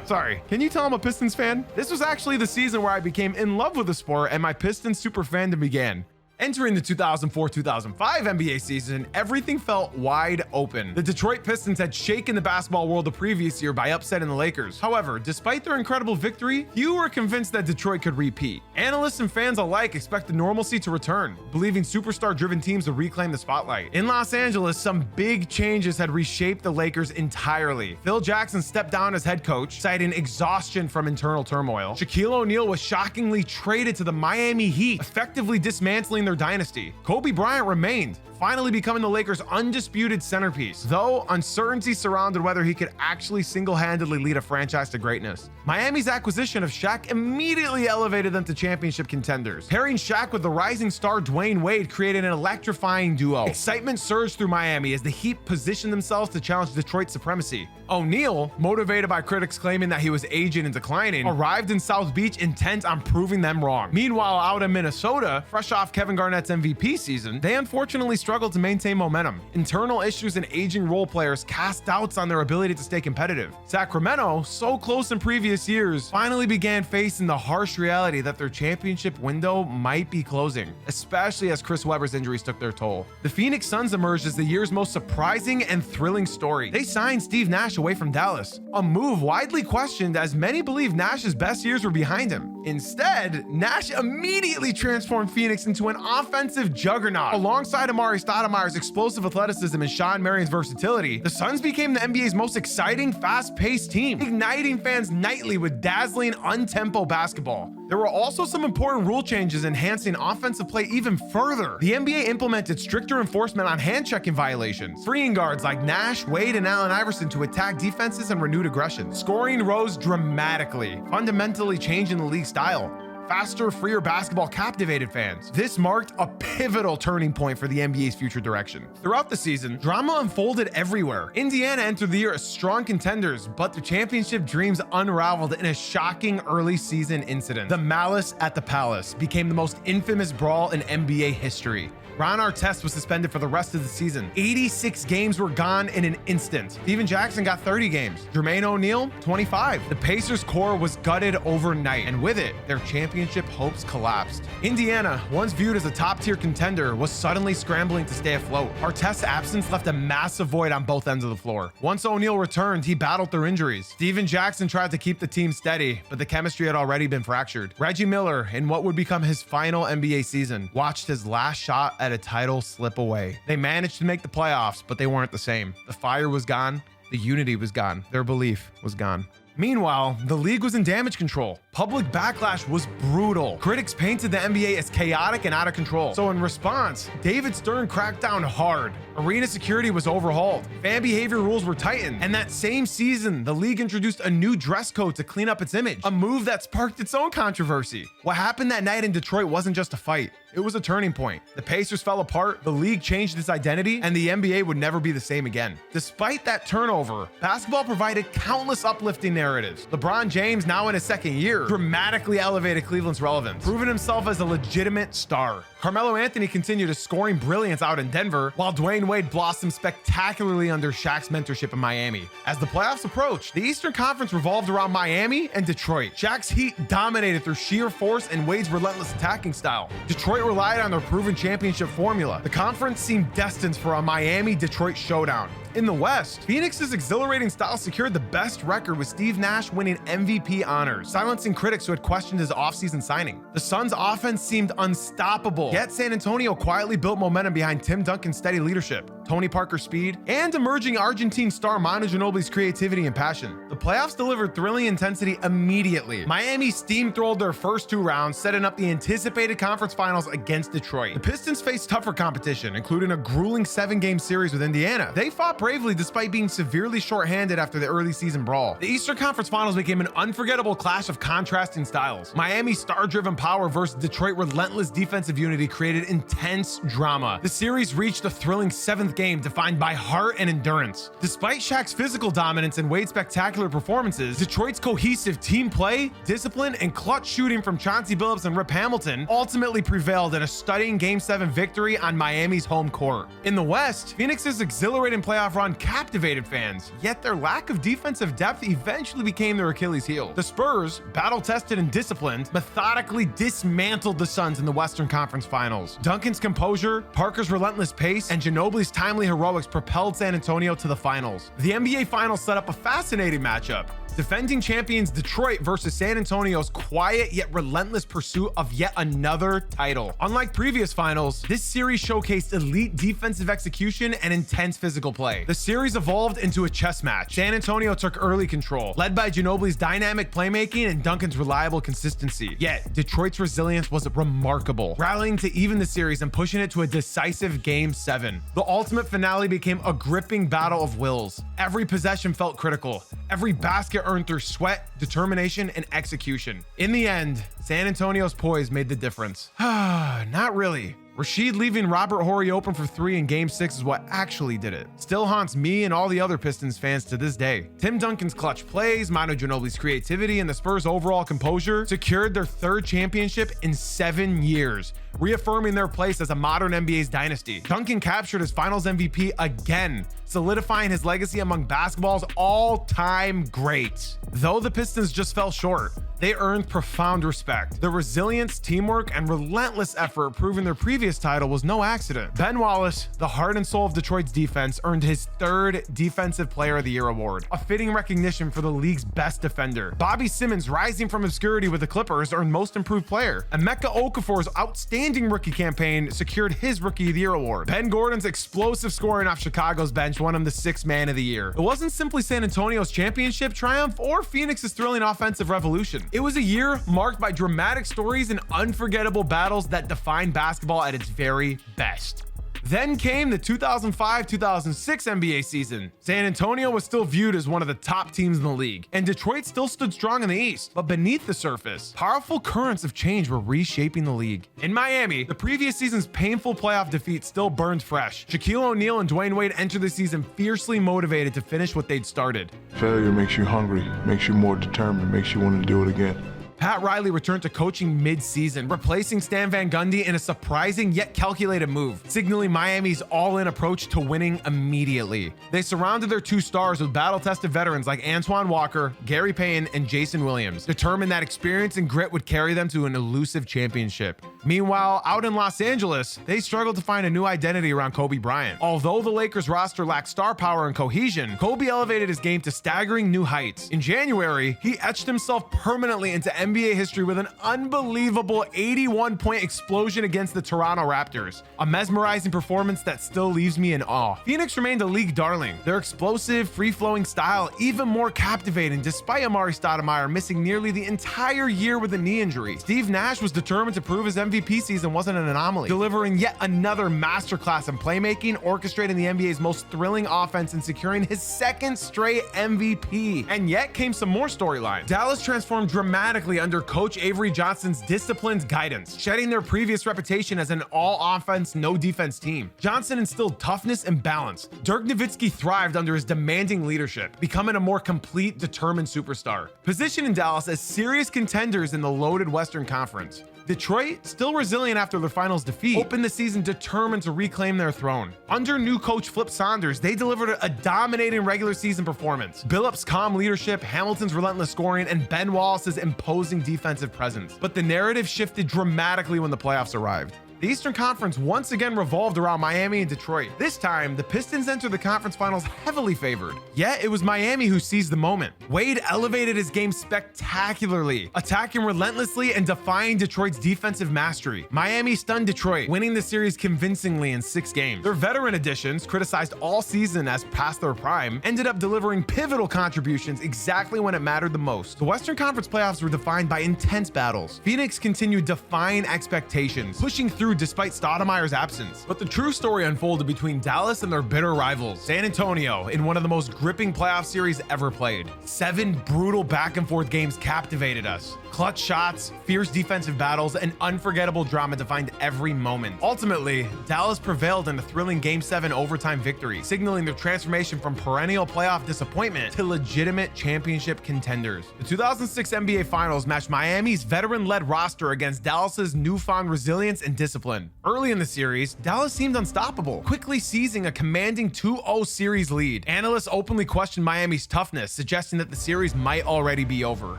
Sorry, can you tell I'm a Pistons fan? This was actually the season where I became in love with the sport and my Pistons super fandom began. Entering the 2004-2005 NBA season, everything felt wide open. The Detroit Pistons had shaken the basketball world the previous year by upsetting the Lakers. However, despite their incredible victory, few were convinced that Detroit could repeat. Analysts and fans alike expected normalcy to return, believing superstar-driven teams would reclaim the spotlight. In Los Angeles, some big changes had reshaped the Lakers entirely. Phil Jackson stepped down as head coach, citing exhaustion from internal turmoil. Shaquille O'Neal was shockingly traded to the Miami Heat, effectively dismantling their dynasty. Kobe Bryant remained, finally becoming the Lakers' undisputed centerpiece, though uncertainty surrounded whether he could actually single-handedly lead a franchise to greatness. Miami's acquisition of Shaq immediately elevated them to championship contenders. Pairing Shaq with the rising star Dwyane Wade created an electrifying duo. Excitement surged through Miami as the Heat positioned themselves to challenge Detroit's supremacy. O'Neal, motivated by critics claiming that he was aging and declining, arrived in South Beach intent on proving them wrong. Meanwhile, out in Minnesota, fresh off Kevin Garnett's MVP season, they unfortunately struggled to maintain momentum. Internal issues and aging role players cast doubts on their ability to stay competitive. Sacramento, so close in previous years, finally began facing the harsh reality that their championship window might be closing, especially as Chris Webber's injuries took their toll. The Phoenix Suns emerged as the year's most surprising and thrilling story. They signed Steve Nash away from Dallas, a move widely questioned as many believe Nash's best years were behind him. Instead, Nash immediately transformed Phoenix into an offensive juggernaut. Alongside Amari Stoudemire's explosive athleticism and Sean Marion's versatility, the Suns became the NBA's most exciting, fast-paced team, igniting fans nightly with dazzling, untempo basketball. There were also some important rule changes enhancing offensive play even further. The NBA implemented stricter enforcement on hand-checking violations, freeing guards like Nash, Wade, and Allen Iverson to attack defenses and renewed aggression. Scoring rose dramatically, fundamentally changing the league's style. Faster, freer basketball captivated fans. This marked a pivotal turning point for the NBA's future direction. Throughout the season, drama unfolded everywhere. Indiana entered the year as strong contenders, but their championship dreams unraveled in a shocking early season incident. The Malice at the Palace became the most infamous brawl in NBA history. Ron Artest was suspended for the rest of the season. 86 games were gone in an instant. Steven Jackson got 30 games. Jermaine O'Neal, 25. The Pacers' core was gutted overnight, and with it, their championship hopes collapsed. Indiana, once viewed as a top-tier contender, was suddenly scrambling to stay afloat. Artest's absence left a massive void on both ends of the floor. Once O'Neal returned, he battled through injuries. Steven Jackson tried to keep the team steady, but the chemistry had already been fractured. Reggie Miller, in what would become his final NBA season, watched his last shot at a title slip away. They managed to make the playoffs, but they weren't the same. The fire was gone. The unity was gone. Their belief was gone. Meanwhile, the league was in damage control. Public backlash was brutal. Critics painted the NBA as chaotic and out of control. So in response, David Stern cracked down hard. Arena security was overhauled. Fan behavior rules were tightened. And that same season, the league introduced a new dress code to clean up its image, a move that sparked its own controversy. What happened that night in Detroit wasn't just a fight. It was a turning point. The Pacers fell apart, the league changed its identity, and the NBA would never be the same again. Despite that turnover, basketball provided countless uplifting narratives. LeBron James, now in his second year, dramatically elevated Cleveland's relevance, proving himself as a legitimate star. Carmelo Anthony continued his scoring brilliance out in Denver, while Dwyane Wade blossomed spectacularly under Shaq's mentorship in Miami. As the playoffs approached, the Eastern Conference revolved around Miami and Detroit. Shaq's Heat dominated through sheer force and Wade's relentless attacking style. Detroit relied on their proven championship formula. The conference seemed destined for a Miami-Detroit showdown. In the West, Phoenix's exhilarating style secured the best record with Steve Nash winning MVP honors, silencing critics who had questioned his offseason signing. The Suns' offense seemed unstoppable, yet San Antonio quietly built momentum behind Tim Duncan's steady leadership. Tony Parker's speed, and emerging Argentine star Manu Ginobili's creativity and passion. The playoffs delivered thrilling intensity immediately. Miami steamrolled their first 2 rounds, setting up the anticipated conference finals against Detroit. The Pistons faced tougher competition, including a grueling 7-game series with Indiana. They fought bravely despite being severely shorthanded after the early season brawl. The Eastern Conference Finals became an unforgettable clash of contrasting styles. Miami's star-driven power versus Detroit relentless defensive unity created intense drama. The series reached a thrilling 7th game defined by heart and endurance. Despite Shaq's physical dominance and Wade's spectacular performances, Detroit's cohesive team play, discipline, and clutch shooting from Chauncey Billups and Rip Hamilton ultimately prevailed in a stunning Game 7 victory on Miami's home court. In the West, Phoenix's exhilarating playoff run captivated fans, yet their lack of defensive depth eventually became their Achilles heel. The Spurs, battle-tested and disciplined, methodically dismantled the Suns in the Western Conference Finals. Duncan's composure, Parker's relentless pace, and Ginobili's timely heroics propelled San Antonio to the finals. The NBA Finals set up a fascinating matchup. Defending champions Detroit versus San Antonio's quiet yet relentless pursuit of yet another title. Unlike previous finals, this series showcased elite defensive execution and intense physical play. The series evolved into a chess match. San Antonio took early control, led by Ginobili's dynamic playmaking and Duncan's reliable consistency. Yet, Detroit's resilience was remarkable, rallying to even the series and pushing it to a decisive Game 7. The ultimate finale became a gripping battle of wills. Every possession felt critical. Every basket earned through sweat, determination, and execution. In the end, San Antonio's poise made the difference. Not really. Rasheed leaving Robert Horry open for 3 in Game 6 is what actually did it. Still haunts me and all the other Pistons fans to this day. Tim Duncan's clutch plays, Manu Ginobili's creativity, and the Spurs' overall composure secured their 3rd championship in 7 years, reaffirming their place as a modern NBA's dynasty. Duncan captured his Finals MVP again, solidifying his legacy among basketball's all-time greats. Though the Pistons just fell short, they earned profound respect. Their resilience, teamwork, and relentless effort proving their previous title was no accident. Ben Wallace, the heart and soul of Detroit's defense, earned his 3rd Defensive Player of the Year award, a fitting recognition for the league's best defender. Bobby Simmons, rising from obscurity with the Clippers, earned Most Improved Player. Emeka Okafor's outstanding rookie campaign secured his Rookie of the Year award. Ben Gordon's explosive scoring off Chicago's bench won him the 6th Man of the Year. It wasn't simply San Antonio's championship triumph or Phoenix's thrilling offensive revolution. It was a year marked by dramatic stories and unforgettable battles that defined basketball at its very best. Then came the 2005-2006 NBA season. San Antonio was still viewed as one of the top teams in the league, and Detroit still stood strong in the East. But beneath the surface, powerful currents of change were reshaping the league. In Miami, the previous season's painful playoff defeat still burned fresh. Shaquille O'Neal and Dwyane Wade entered the season fiercely motivated to finish what they'd started. Failure makes you hungry, makes you more determined, makes you want to do it again. Pat Riley returned to coaching mid-season, replacing Stan Van Gundy in a surprising yet calculated move, signaling Miami's all-in approach to winning immediately. They surrounded their 2 stars with battle-tested veterans like Antoine Walker, Gary Payton, and Jason Williams, determined that experience and grit would carry them to an elusive championship. Meanwhile, out in Los Angeles, they struggled to find a new identity around Kobe Bryant. Although the Lakers roster lacked star power and cohesion, Kobe elevated his game to staggering new heights. In January, he etched himself permanently into NBA history with an unbelievable 81-point explosion against the Toronto Raptors, a mesmerizing performance that still leaves me in awe. Phoenix remained a league darling, their explosive, free-flowing style even more captivating despite Amari Stoudemire missing nearly the entire year with a knee injury. Steve Nash was determined to prove his MVP season wasn't an anomaly, delivering yet another masterclass in playmaking, orchestrating the NBA's most thrilling offense and securing his 2nd straight MVP. And yet came some more storylines. Dallas transformed dramatically under Coach Avery Johnson's disciplined guidance, shedding their previous reputation as an all-offense, no-defense team. Johnson instilled toughness and balance. Dirk Nowitzki thrived under his demanding leadership, becoming a more complete, determined superstar. Positioning Dallas as serious contenders in the loaded Western Conference. Detroit, still resilient after their finals defeat, opened the season determined to reclaim their throne. Under new coach Flip Saunders, they delivered a dominating regular season performance. Billups' calm leadership, Hamilton's relentless scoring, and Ben Wallace's imposing defensive presence. But the narrative shifted dramatically when the playoffs arrived. The Eastern Conference once again revolved around Miami and Detroit. This time, the Pistons entered the conference finals heavily favored. Yet, it was Miami who seized the moment. Wade elevated his game spectacularly, attacking relentlessly and defying Detroit's defensive mastery. Miami stunned Detroit, winning the series convincingly in 6 games. Their veteran additions, criticized all season as past their prime, ended up delivering pivotal contributions exactly when it mattered the most. The Western Conference playoffs were defined by intense battles. Phoenix continued defying expectations, pushing through despite Stoudemire's absence. But the true story unfolded between Dallas and their bitter rivals, San Antonio, in one of the most gripping playoff series ever played. 7 brutal back-and-forth games captivated us. Clutch shots, fierce defensive battles, and unforgettable drama defined every moment. Ultimately, Dallas prevailed in a thrilling Game 7 overtime victory, signaling their transformation from perennial playoff disappointment to legitimate championship contenders. The 2006 NBA Finals matched Miami's veteran-led roster against Dallas's newfound resilience and discipline. Early in the series, Dallas seemed unstoppable, quickly seizing a commanding 2-0 series lead. Analysts openly questioned Miami's toughness, suggesting that the series might already be over.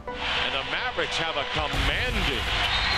And the Mavericks have a commanding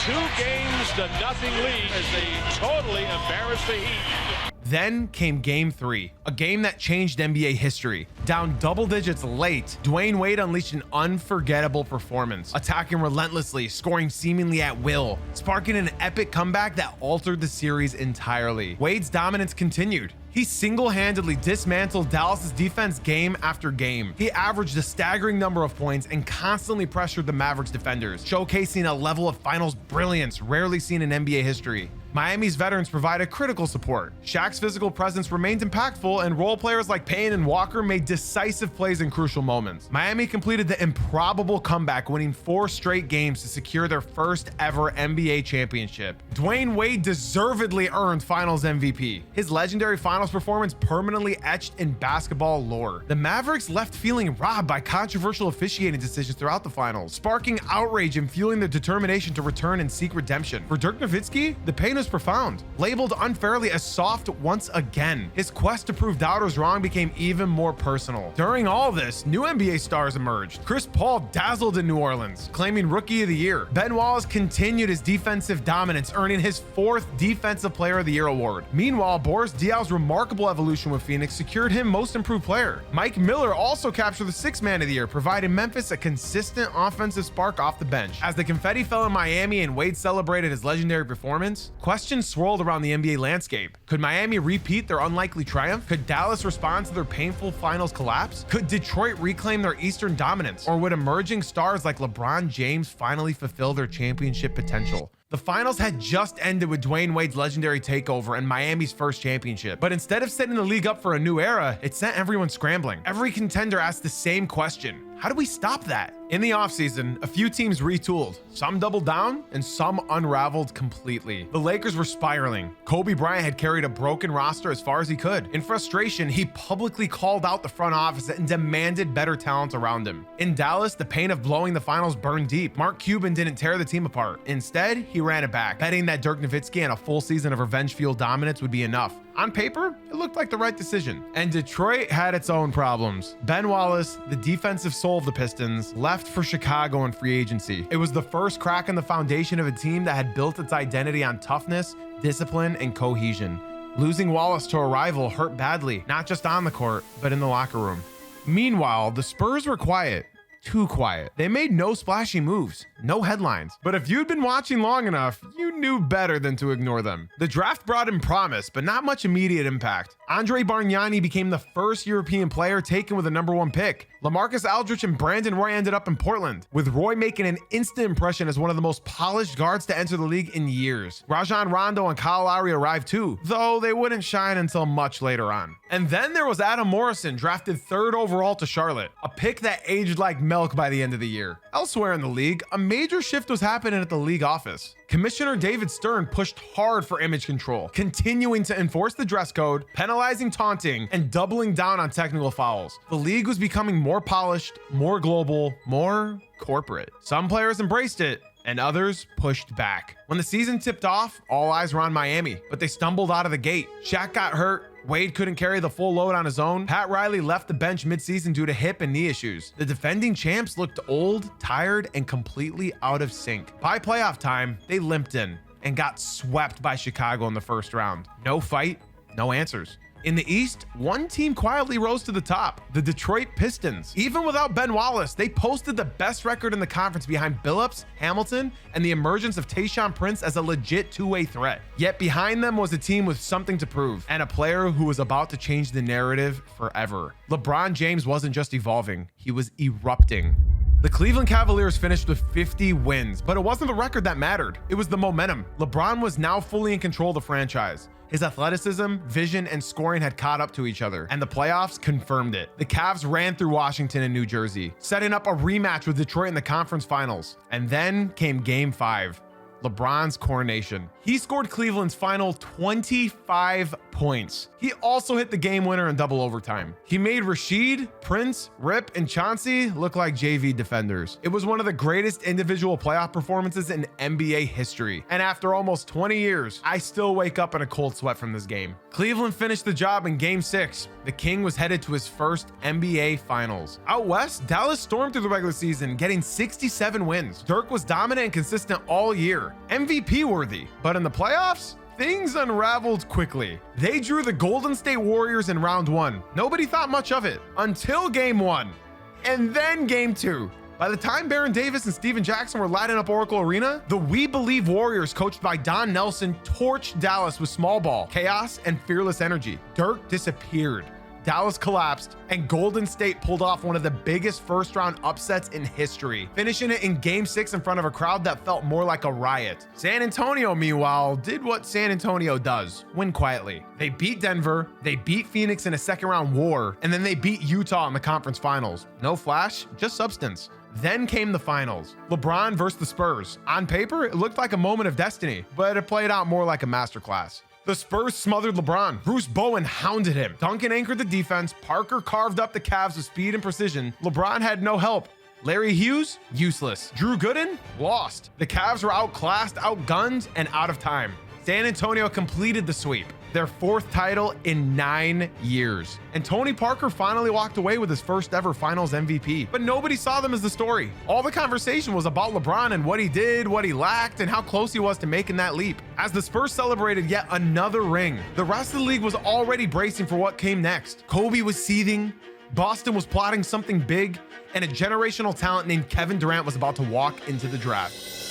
2-0 lead as they totally embarrass the Heat. Then came Game 3, a game that changed NBA history. Down double digits late, Dwyane Wade unleashed an unforgettable performance, attacking relentlessly, scoring seemingly at will, sparking an epic comeback that altered the series entirely. Wade's dominance continued. He single-handedly dismantled Dallas's defense game after game. He averaged a staggering number of points and constantly pressured the Mavericks defenders, showcasing a level of finals brilliance rarely seen in NBA history. Miami's veterans provided critical support. Shaq's physical presence remained impactful, and role players like Payne and Walker made decisive plays in crucial moments. Miami completed the improbable comeback, winning 4 straight games to secure their first ever NBA championship. Dwyane Wade deservedly earned Finals MVP. His legendary Finals performance permanently etched in basketball lore. The Mavericks left feeling robbed by controversial officiating decisions throughout the finals, sparking outrage and fueling their determination to return and seek redemption. For Dirk Nowitzki, the pain was profound. Labeled unfairly as soft once again, his quest to prove doubters wrong became even more personal. During all this, new NBA stars emerged. Chris Paul dazzled in New Orleans, claiming Rookie of the Year. Ben Wallace continued his defensive dominance, earning his 4th Defensive Player of the Year award. Meanwhile, Boris Diaw's remarkable evolution with Phoenix secured him Most Improved Player. Mike Miller also captured the 6th Man of the Year, providing Memphis a consistent offensive spark off the bench. As the confetti fell in Miami and Wade celebrated his legendary performance, questions swirled around the NBA landscape. Could Miami repeat their unlikely triumph? Could Dallas respond to their painful finals collapse? Could Detroit reclaim their Eastern dominance? Or would emerging stars like LeBron James finally fulfill their championship potential? The finals had just ended with Dwyane Wade's legendary takeover and Miami's first championship. But instead of setting the league up for a new era, it sent everyone scrambling. Every contender asked the same question: how do we stop that? In the offseason, a few teams retooled. Some doubled down and some unraveled completely. The Lakers were spiraling. Kobe Bryant had carried a broken roster as far as he could. In frustration, he publicly called out the front office and demanded better talent around him. In Dallas, the pain of blowing the finals burned deep. Mark Cuban didn't tear the team apart. Instead, he ran it back, betting that Dirk Nowitzki and a full season of revenge-fueled dominance would be enough. On paper, it looked like the right decision. And Detroit had its own problems. Ben Wallace, the defensive soul of the Pistons, left for Chicago in free agency. It was the first crack in the foundation of a team that had built its identity on toughness, discipline, and cohesion. Losing Wallace to a rival hurt badly, not just on the court, but in the locker room. Meanwhile, the Spurs were quiet. Too quiet. They made no splashy moves, no headlines. But if you'd been watching long enough, you knew better than to ignore them. The draft brought in promise, but not much immediate impact. Andre Bargnani became the first European player taken with a #1 pick. LaMarcus Aldridge and Brandon Roy ended up in Portland, with Roy making an instant impression as one of the most polished guards to enter the league in years. Rajon Rondo and Kyle Lowry arrived too, though they wouldn't shine until much later on. And then there was Adam Morrison, drafted 3rd overall to Charlotte, a pick that aged like milk by the end of the year. Elsewhere in the league, a major shift was happening at the league office. Commissioner David Stern pushed hard for image control, continuing to enforce the dress code, penalizing taunting, and doubling down on technical fouls. The league was becoming more polished, more global, more corporate. Some players embraced it, and others pushed back. When the season tipped off, all eyes were on Miami, but they stumbled out of the gate. Shaq got hurt. Wade couldn't carry the full load on his own. Pat Riley left the bench midseason due to hip and knee issues. The defending champs looked old, tired, and completely out of sync. By playoff time, they limped in. and got swept by Chicago in the first round. No fight, no answers. In the East, one team quietly rose to the top, the Detroit Pistons. Even without Ben Wallace, they posted the best record in the conference behind Billups, Hamilton, and the emergence of Tayshaun Prince as a legit two-way threat. Yet behind them was a team with something to prove, and a player who was about to change the narrative forever. LeBron James wasn't just evolving, he was erupting. The Cleveland Cavaliers finished with 50 wins, but it wasn't the record that mattered. It was the momentum. LeBron was now fully in control of the franchise. His athleticism, vision, and scoring had caught up to each other, and the playoffs confirmed it. The Cavs ran through Washington and New Jersey, setting up a rematch with Detroit in the conference finals. And then came Game 5. LeBron's coronation. He scored Cleveland's final 25 points. He also hit the game winner in double overtime. He made Rashid, Prince, Rip, and Chauncey look like JV defenders. It was one of the greatest individual playoff performances in NBA history. And after almost 20 years, I still wake up in a cold sweat from this game. Cleveland finished the job in Game 6. The King was headed to his first NBA Finals. Out west, Dallas stormed through the regular season, getting 67 wins. Dirk was dominant and consistent all year, MVP worthy. But in the playoffs, things unraveled quickly. They drew the Golden State Warriors in round 1. Nobody thought much of it until Game 1, and then Game 2. By the time Baron Davis and Steven Jackson were lighting up Oracle Arena, the We Believe Warriors, coached by Don Nelson, torched Dallas with small ball, chaos, and fearless energy. Dirk disappeared. Dallas collapsed, and Golden State pulled off one of the biggest first-round upsets in history, finishing it in Game 6 in front of a crowd that felt more like a riot. San Antonio, meanwhile, did what San Antonio does: win quietly. They beat Denver, they beat Phoenix in a second-round war, and then they beat Utah in the conference finals. No flash, just substance. Then came the finals. LeBron versus the Spurs. On paper, it looked like a moment of destiny, but it played out more like a masterclass. The Spurs smothered LeBron. Bruce Bowen hounded him. Duncan anchored the defense. Parker carved up the Cavs with speed and precision. LeBron had no help. Larry Hughes, useless. Drew Gooden, lost. The Cavs were outclassed, outgunned, and out of time. San Antonio completed the sweep, their 4th title in 9 years. And Tony Parker finally walked away with his first ever Finals MVP. But nobody saw them as the story. All the conversation was about LeBron and what he did, what he lacked, and how close he was to making that leap. As the Spurs celebrated yet another ring, the rest of the league was already bracing for what came next. Kobe was seething, Boston was plotting something big, and a generational talent named Kevin Durant was about to walk into the draft.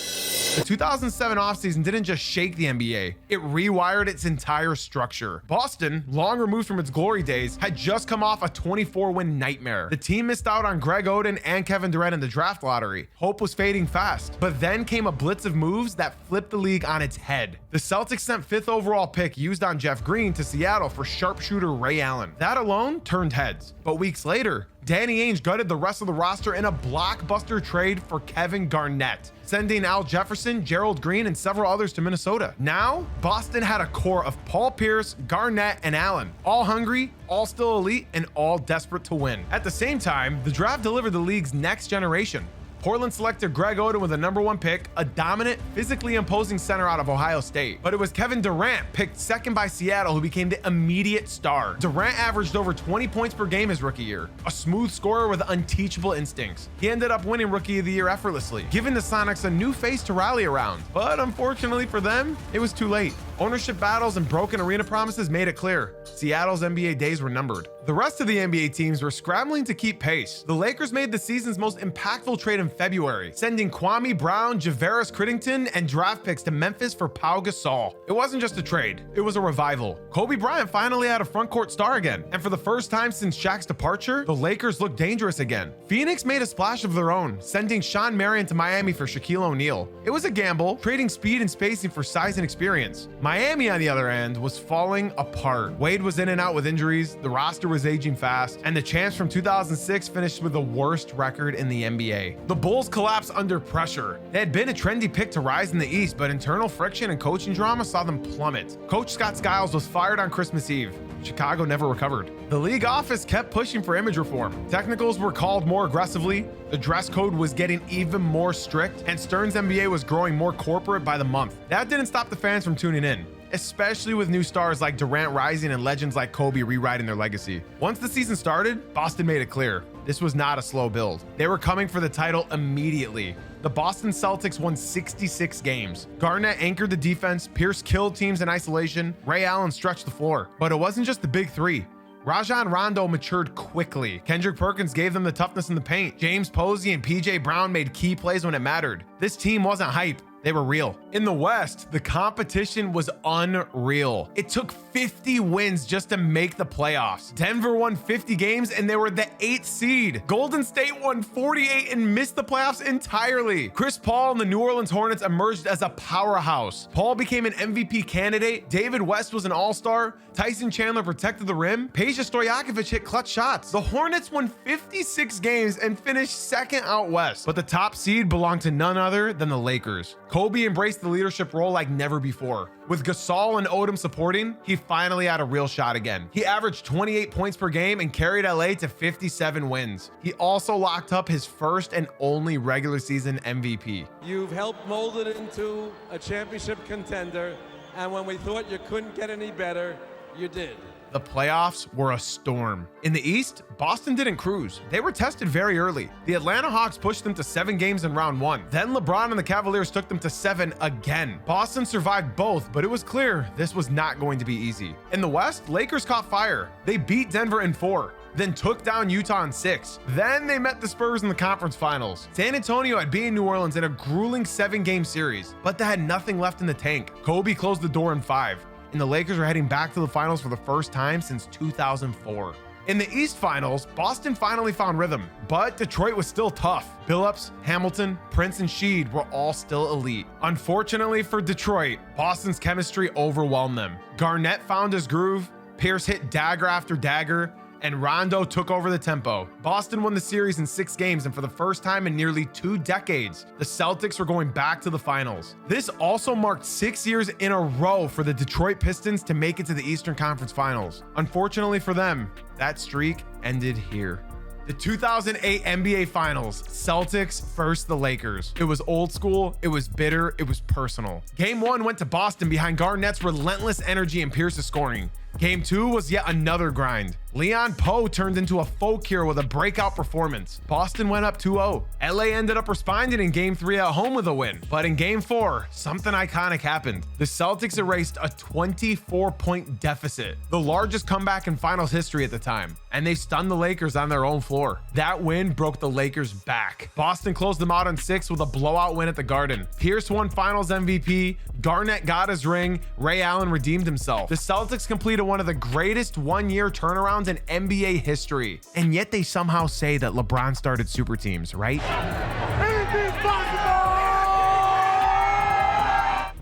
The 2007 offseason didn't just shake the NBA, it rewired its entire structure. Boston, long removed from its glory days, had just come off a 24-win nightmare. The team missed out on Greg Oden and Kevin Durant in the draft lottery. Hope was fading fast, but then came a blitz of moves that flipped the league on its head. The Celtics sent 5th overall pick used on Jeff Green to Seattle for sharpshooter Ray Allen. That alone turned heads, but weeks later, Danny Ainge gutted the rest of the roster in a blockbuster trade for Kevin Garnett, sending Al Jefferson, Gerald Green, and several others to Minnesota. Now, Boston had a core of Paul Pierce, Garnett, and Allen, all hungry, all still elite, and all desperate to win. At the same time, the draft delivered the league's next generation. Portland selected Greg Oden with a #1 pick, a dominant, physically imposing center out of Ohio State. But it was Kevin Durant, picked 2nd by Seattle, who became the immediate star. Durant averaged over 20 points per game his rookie year, a smooth scorer with unteachable instincts. He ended up winning Rookie of the Year effortlessly, giving the Sonics a new face to rally around. But unfortunately for them, it was too late. Ownership battles and broken arena promises made it clear Seattle's NBA days were numbered. The rest of the NBA teams were scrambling to keep pace. The Lakers made the season's most impactful trade in February, sending Kwame Brown, Javaris Crittington, and draft picks to Memphis for Pau Gasol. It wasn't just a trade, it was a revival. Kobe Bryant finally had a frontcourt star again, and for the first time since Shaq's departure, the Lakers looked dangerous again. Phoenix made a splash of their own, sending Sean Marion to Miami for Shaquille O'Neal. It was a gamble, trading speed and spacing for size and experience. Miami, on the other end, was falling apart. Wade was in and out with injuries, the roster was aging fast, and the champs from 2006 finished with the worst record in the NBA. The Bulls collapsed under pressure. They had been a trendy pick to rise in the East, but internal friction and coaching drama saw them plummet. Coach Scott Skiles was fired on Christmas Eve. Chicago never recovered. The league office kept pushing for image reform. Technicals were called more aggressively, the dress code was getting even more strict, and Stern's NBA was growing more corporate by the month. That didn't stop the fans from tuning in, especially with new stars like Durant rising and legends like Kobe rewriting their legacy. Once the season started, Boston made it clear. this was not a slow build. They were coming for the title immediately. The Boston Celtics won 66 games. Garnett anchored the defense, Pierce killed teams in isolation, Ray Allen stretched the floor. But it wasn't just the big three. Rajon Rondo matured quickly. Kendrick Perkins gave them the toughness in the paint. James Posey and PJ Brown made key plays when it mattered. This team wasn't hype. They were real. In the West, the competition was unreal. It took 50 wins just to make the playoffs. Denver won 50 games and they were the 8th seed. Golden State won 48 and missed the playoffs entirely. Chris Paul and the New Orleans Hornets emerged as a powerhouse. Paul became an MVP candidate. David West was an all-star. Tyson Chandler protected the rim. Peja Stojakovic hit clutch shots. The Hornets won 56 games and finished second out west. But the top seed belonged to none other than the Lakers. Kobe embraced the leadership role like never before. With Gasol and Odom supporting, he finally had a real shot again. He averaged 28 points per game and carried LA to 57 wins. He also locked up his first and only regular season MVP. You've helped mold it into a championship contender, and when we thought you couldn't get any better, you did. The playoffs were a storm. In the East, Boston didn't cruise. They were tested very early. The Atlanta Hawks pushed them to 7 games in round 1. Then LeBron and the Cavaliers took them to 7 again. Boston survived both, but it was clear this was not going to be easy. In the West, Lakers caught fire. They beat Denver in 4, then took down Utah in 6. Then they met the Spurs in the conference finals. San Antonio had beaten New Orleans in a grueling 7-game series, but they had nothing left in the tank. Kobe closed the door in 5. And the Lakers are heading back to the finals for the first time since 2004. In the East Finals, Boston finally found rhythm, but Detroit was still tough. Billups, Hamilton, Prince, and Sheed were all still elite. Unfortunately for Detroit, Boston's chemistry overwhelmed them. Garnett found his groove, Pierce hit dagger after dagger, and Rondo took over the tempo. Boston won the series in 6 games, and for the first time in nearly 2 decades, the Celtics were going back to the finals. This also marked 6 years in a row for the Detroit Pistons to make it to the Eastern Conference Finals. Unfortunately for them, that streak ended here. The 2008 NBA Finals, Celtics versus the Lakers. It was old school, it was bitter, it was personal. Game 1 went to Boston behind Garnett's relentless energy and Pierce's scoring. Game 2 was yet another grind. Leon Poe turned into a folk hero with a breakout performance. Boston went up 2-0. LA ended up responding in Game 3 at home with a win. But in Game 4, something iconic happened. The Celtics erased a 24-point deficit, the largest comeback in finals history at the time, and they stunned the Lakers on their own floor. That win broke the Lakers back. Boston closed them out in 6 with a blowout win at the Garden. Pierce won finals MVP, Garnett got his ring, Ray Allen redeemed himself. The Celtics completed one of the greatest one-year turnarounds in NBA history. And yet they somehow say that LeBron started super teams, right? Anything's possible!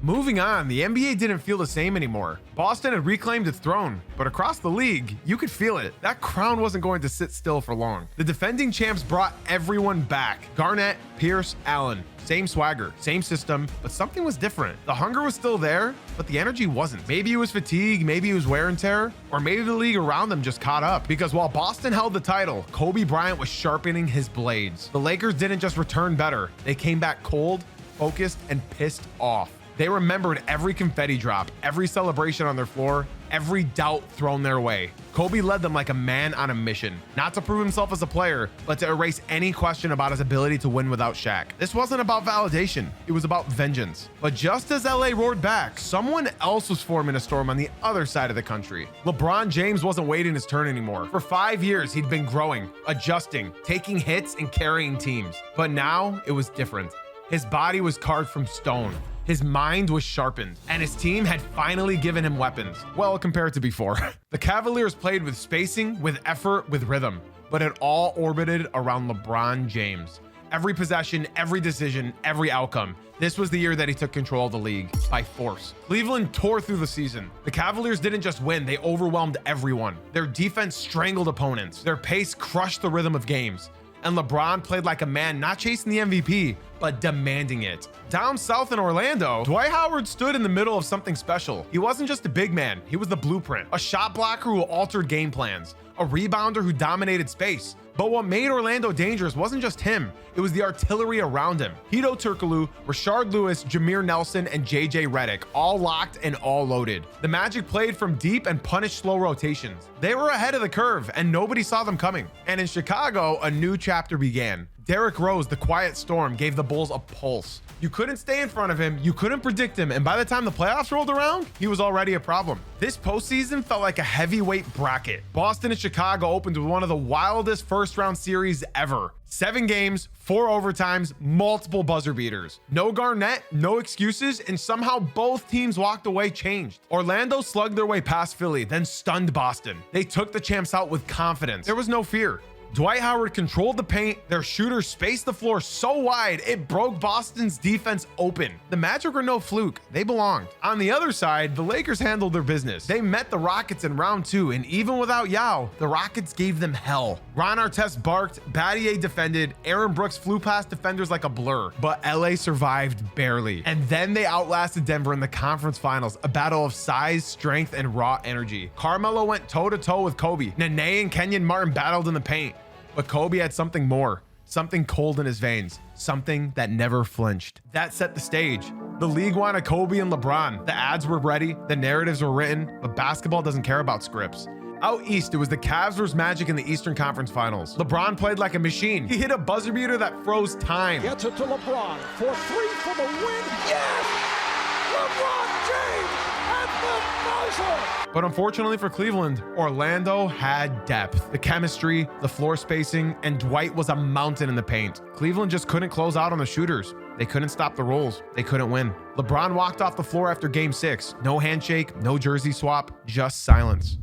Moving on, the NBA didn't feel the same anymore. Boston had reclaimed its throne, but across the league, you could feel it. That crown wasn't going to sit still for long. The defending champs brought everyone back. Garnett, Pierce, Allen. Same swagger, same system, but something was different. The hunger was still there, but the energy wasn't. Maybe it was fatigue, maybe it was wear and tear, or maybe the league around them just caught up. Because while Boston held the title, Kobe Bryant was sharpening his blades. The Lakers didn't just return better, they came back cold, focused, and pissed off. They remembered every confetti drop, every celebration on their floor, every doubt thrown their way. Kobe led them like a man on a mission, not to prove himself as a player, but to erase any question about his ability to win without Shaq. This wasn't about validation, it was about vengeance. But just as LA roared back, someone else was forming a storm on the other side of the country. LeBron James wasn't waiting his turn anymore. For 5 years, he'd been growing, adjusting, taking hits, and carrying teams. But now, it was different. His body was carved from stone. His mind was sharpened, and his team had finally given him weapons. Well, compared to before. The Cavaliers played with spacing, with effort, with rhythm, but it all orbited around LeBron James. Every possession, every decision, every outcome. This was the year that he took control of the league by force. Cleveland tore through the season. The Cavaliers didn't just win, they overwhelmed everyone. Their defense strangled opponents. Their pace crushed the rhythm of games. And LeBron played like a man not chasing the MVP, but demanding it. Down south in Orlando, Dwight Howard stood in the middle of something special. He wasn't just a big man, he was the blueprint, a shot blocker who altered game plans, a rebounder who dominated space. But what made Orlando dangerous wasn't just him, it was the artillery around him. Hedo Turkoglu, Rashard Lewis, Jameer Nelson, and JJ Redick, all locked and all loaded. The Magic played from deep and punished slow rotations. They were ahead of the curve and nobody saw them coming. And in Chicago, a new chapter began. Derrick Rose, the quiet storm, gave the Bulls a pulse. You couldn't stay in front of him, you couldn't predict him, and by the time the playoffs rolled around, he was already a problem. This postseason felt like a heavyweight bracket. Boston and Chicago opened with one of the wildest first-round series ever. 7 games, 4 overtimes, multiple buzzer beaters. No Garnett, no excuses, and somehow both teams walked away changed. Orlando slugged their way past Philly, then stunned Boston. They took the champs out with confidence. There was no fear. Dwight Howard controlled the paint. Their shooters spaced the floor so wide, it broke Boston's defense open. The Magic were no fluke. They belonged. On the other side, the Lakers handled their business. They met the Rockets in round 2, and even without Yao, the Rockets gave them hell. Ron Artest barked, Battier defended, Aaron Brooks flew past defenders like a blur, but LA survived barely. And then they outlasted Denver in the conference finals, a battle of size, strength, and raw energy. Carmelo went toe-to-toe with Kobe. Nene and Kenyon Martin battled in the paint. But Kobe had something more, something cold in his veins, something that never flinched. That set the stage. The league wanted Kobe and LeBron. The ads were ready, the narratives were written, but basketball doesn't care about scripts. Out east, it was the Cavs vs. Magic in the Eastern Conference Finals. LeBron played like a machine. He hit a buzzer beater that froze time. Gets it to LeBron for 3 for the win. Yes! LeBron James at the buzzer! But unfortunately for Cleveland, Orlando had depth, the chemistry, the floor spacing, and Dwight was a mountain in the paint. Cleveland just couldn't close out on the shooters. They couldn't stop the rolls. They couldn't win. LeBron walked off the floor after game 6. No handshake, no jersey swap, just silence.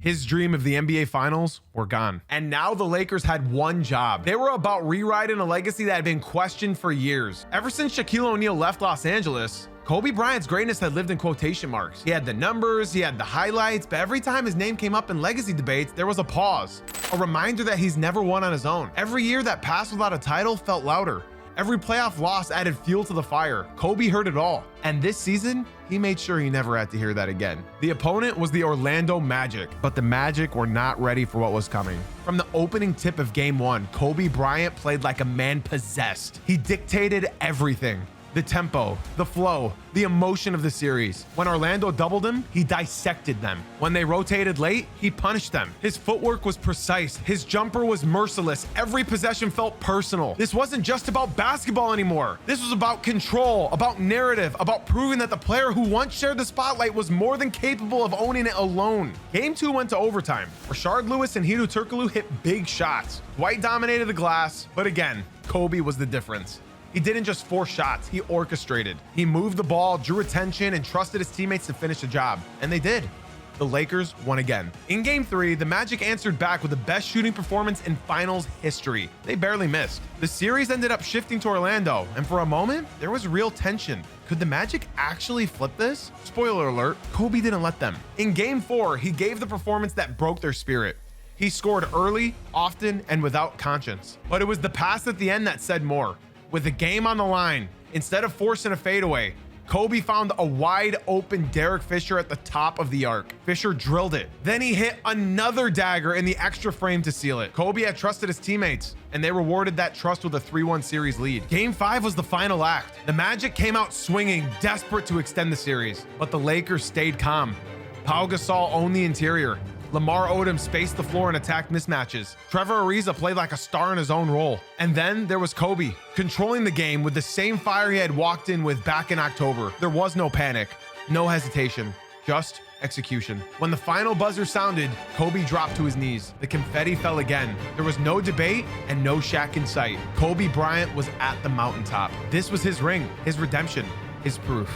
His dream of the NBA Finals were gone. And now the Lakers had one job. They were about rewriting a legacy that had been questioned for years. Ever since Shaquille O'Neal left Los Angeles, Kobe Bryant's greatness had lived in quotation marks. He had the numbers, he had the highlights, but every time his name came up in legacy debates, there was a pause. A reminder that he's never won on his own. Every year that passed without a title felt louder. Every playoff loss added fuel to the fire. Kobe heard it all. And this season, he made sure he never had to hear that again. The opponent was the Orlando Magic, but the Magic were not ready for what was coming. From the opening tip of game 1, Kobe Bryant played like a man possessed. He dictated everything. The tempo, the flow, the emotion of the series. When Orlando doubled him, he dissected them. When they rotated late, he punished them. His footwork was precise. His jumper was merciless. Every possession felt personal. This wasn't just about basketball anymore. This was about control, about narrative, about proving that the player who once shared the spotlight was more than capable of owning it alone. Game 2 went to overtime. Rashard Lewis and Hedo Turkoglu hit big shots. Dwight dominated the glass, but again, Kobe was the difference. He didn't just force shots, he orchestrated. He moved the ball, drew attention, and trusted his teammates to finish the job. And they did. The Lakers won again. In game 3, the Magic answered back with the best shooting performance in finals history. They barely missed. The series ended up shifting to Orlando, and for a moment, there was real tension. Could the Magic actually flip this? Spoiler alert, Kobe didn't let them. In game 4, he gave the performance that broke their spirit. He scored early, often, and without conscience. But it was the pass at the end that said more. With the game on the line, instead of forcing a fadeaway, Kobe found a wide open Derek Fisher at the top of the arc. Fisher drilled it. Then he hit another dagger in the extra frame to seal it. Kobe had trusted his teammates, and they rewarded that trust with a 3-1 series lead. Game 5 was the final act. The Magic came out swinging, desperate to extend the series, but the Lakers stayed calm. Pau Gasol owned the interior. Lamar Odom spaced the floor and attacked mismatches. Trevor Ariza played like a star in his own role. And then there was Kobe, controlling the game with the same fire he had walked in with back in October. There was no panic, no hesitation, just execution. When the final buzzer sounded, Kobe dropped to his knees. The confetti fell again. There was no debate and no Shaq in sight. Kobe Bryant was at the mountaintop. This was his ring, his redemption, his proof.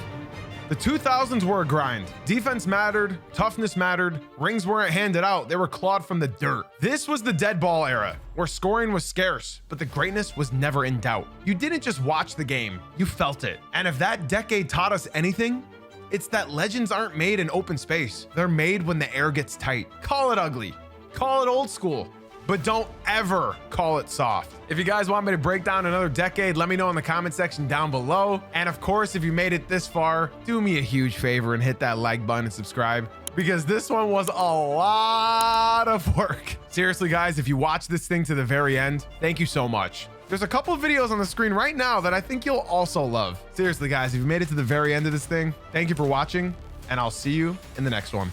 The 2000s were a grind. Defense mattered, toughness mattered, rings weren't handed out, they were clawed from the dirt. This was the dead ball era, where scoring was scarce, but the greatness was never in doubt. You didn't just watch the game, you felt it. And if that decade taught us anything, it's that legends aren't made in open space. They're made when the air gets tight. Call it ugly, call it old school, but don't ever call it soft. If you guys want me to break down another decade, let me know in the comment section down below. And of course, if you made it this far, do me a huge favor and hit that like button and subscribe, because this one was a lot of work. Seriously, guys, if you watch this thing to the very end, thank you so much. There's a couple of videos on the screen right now that I think you'll also love. Seriously, guys, if you made it to the very end of this thing, thank you for watching, and I'll see you in the next one.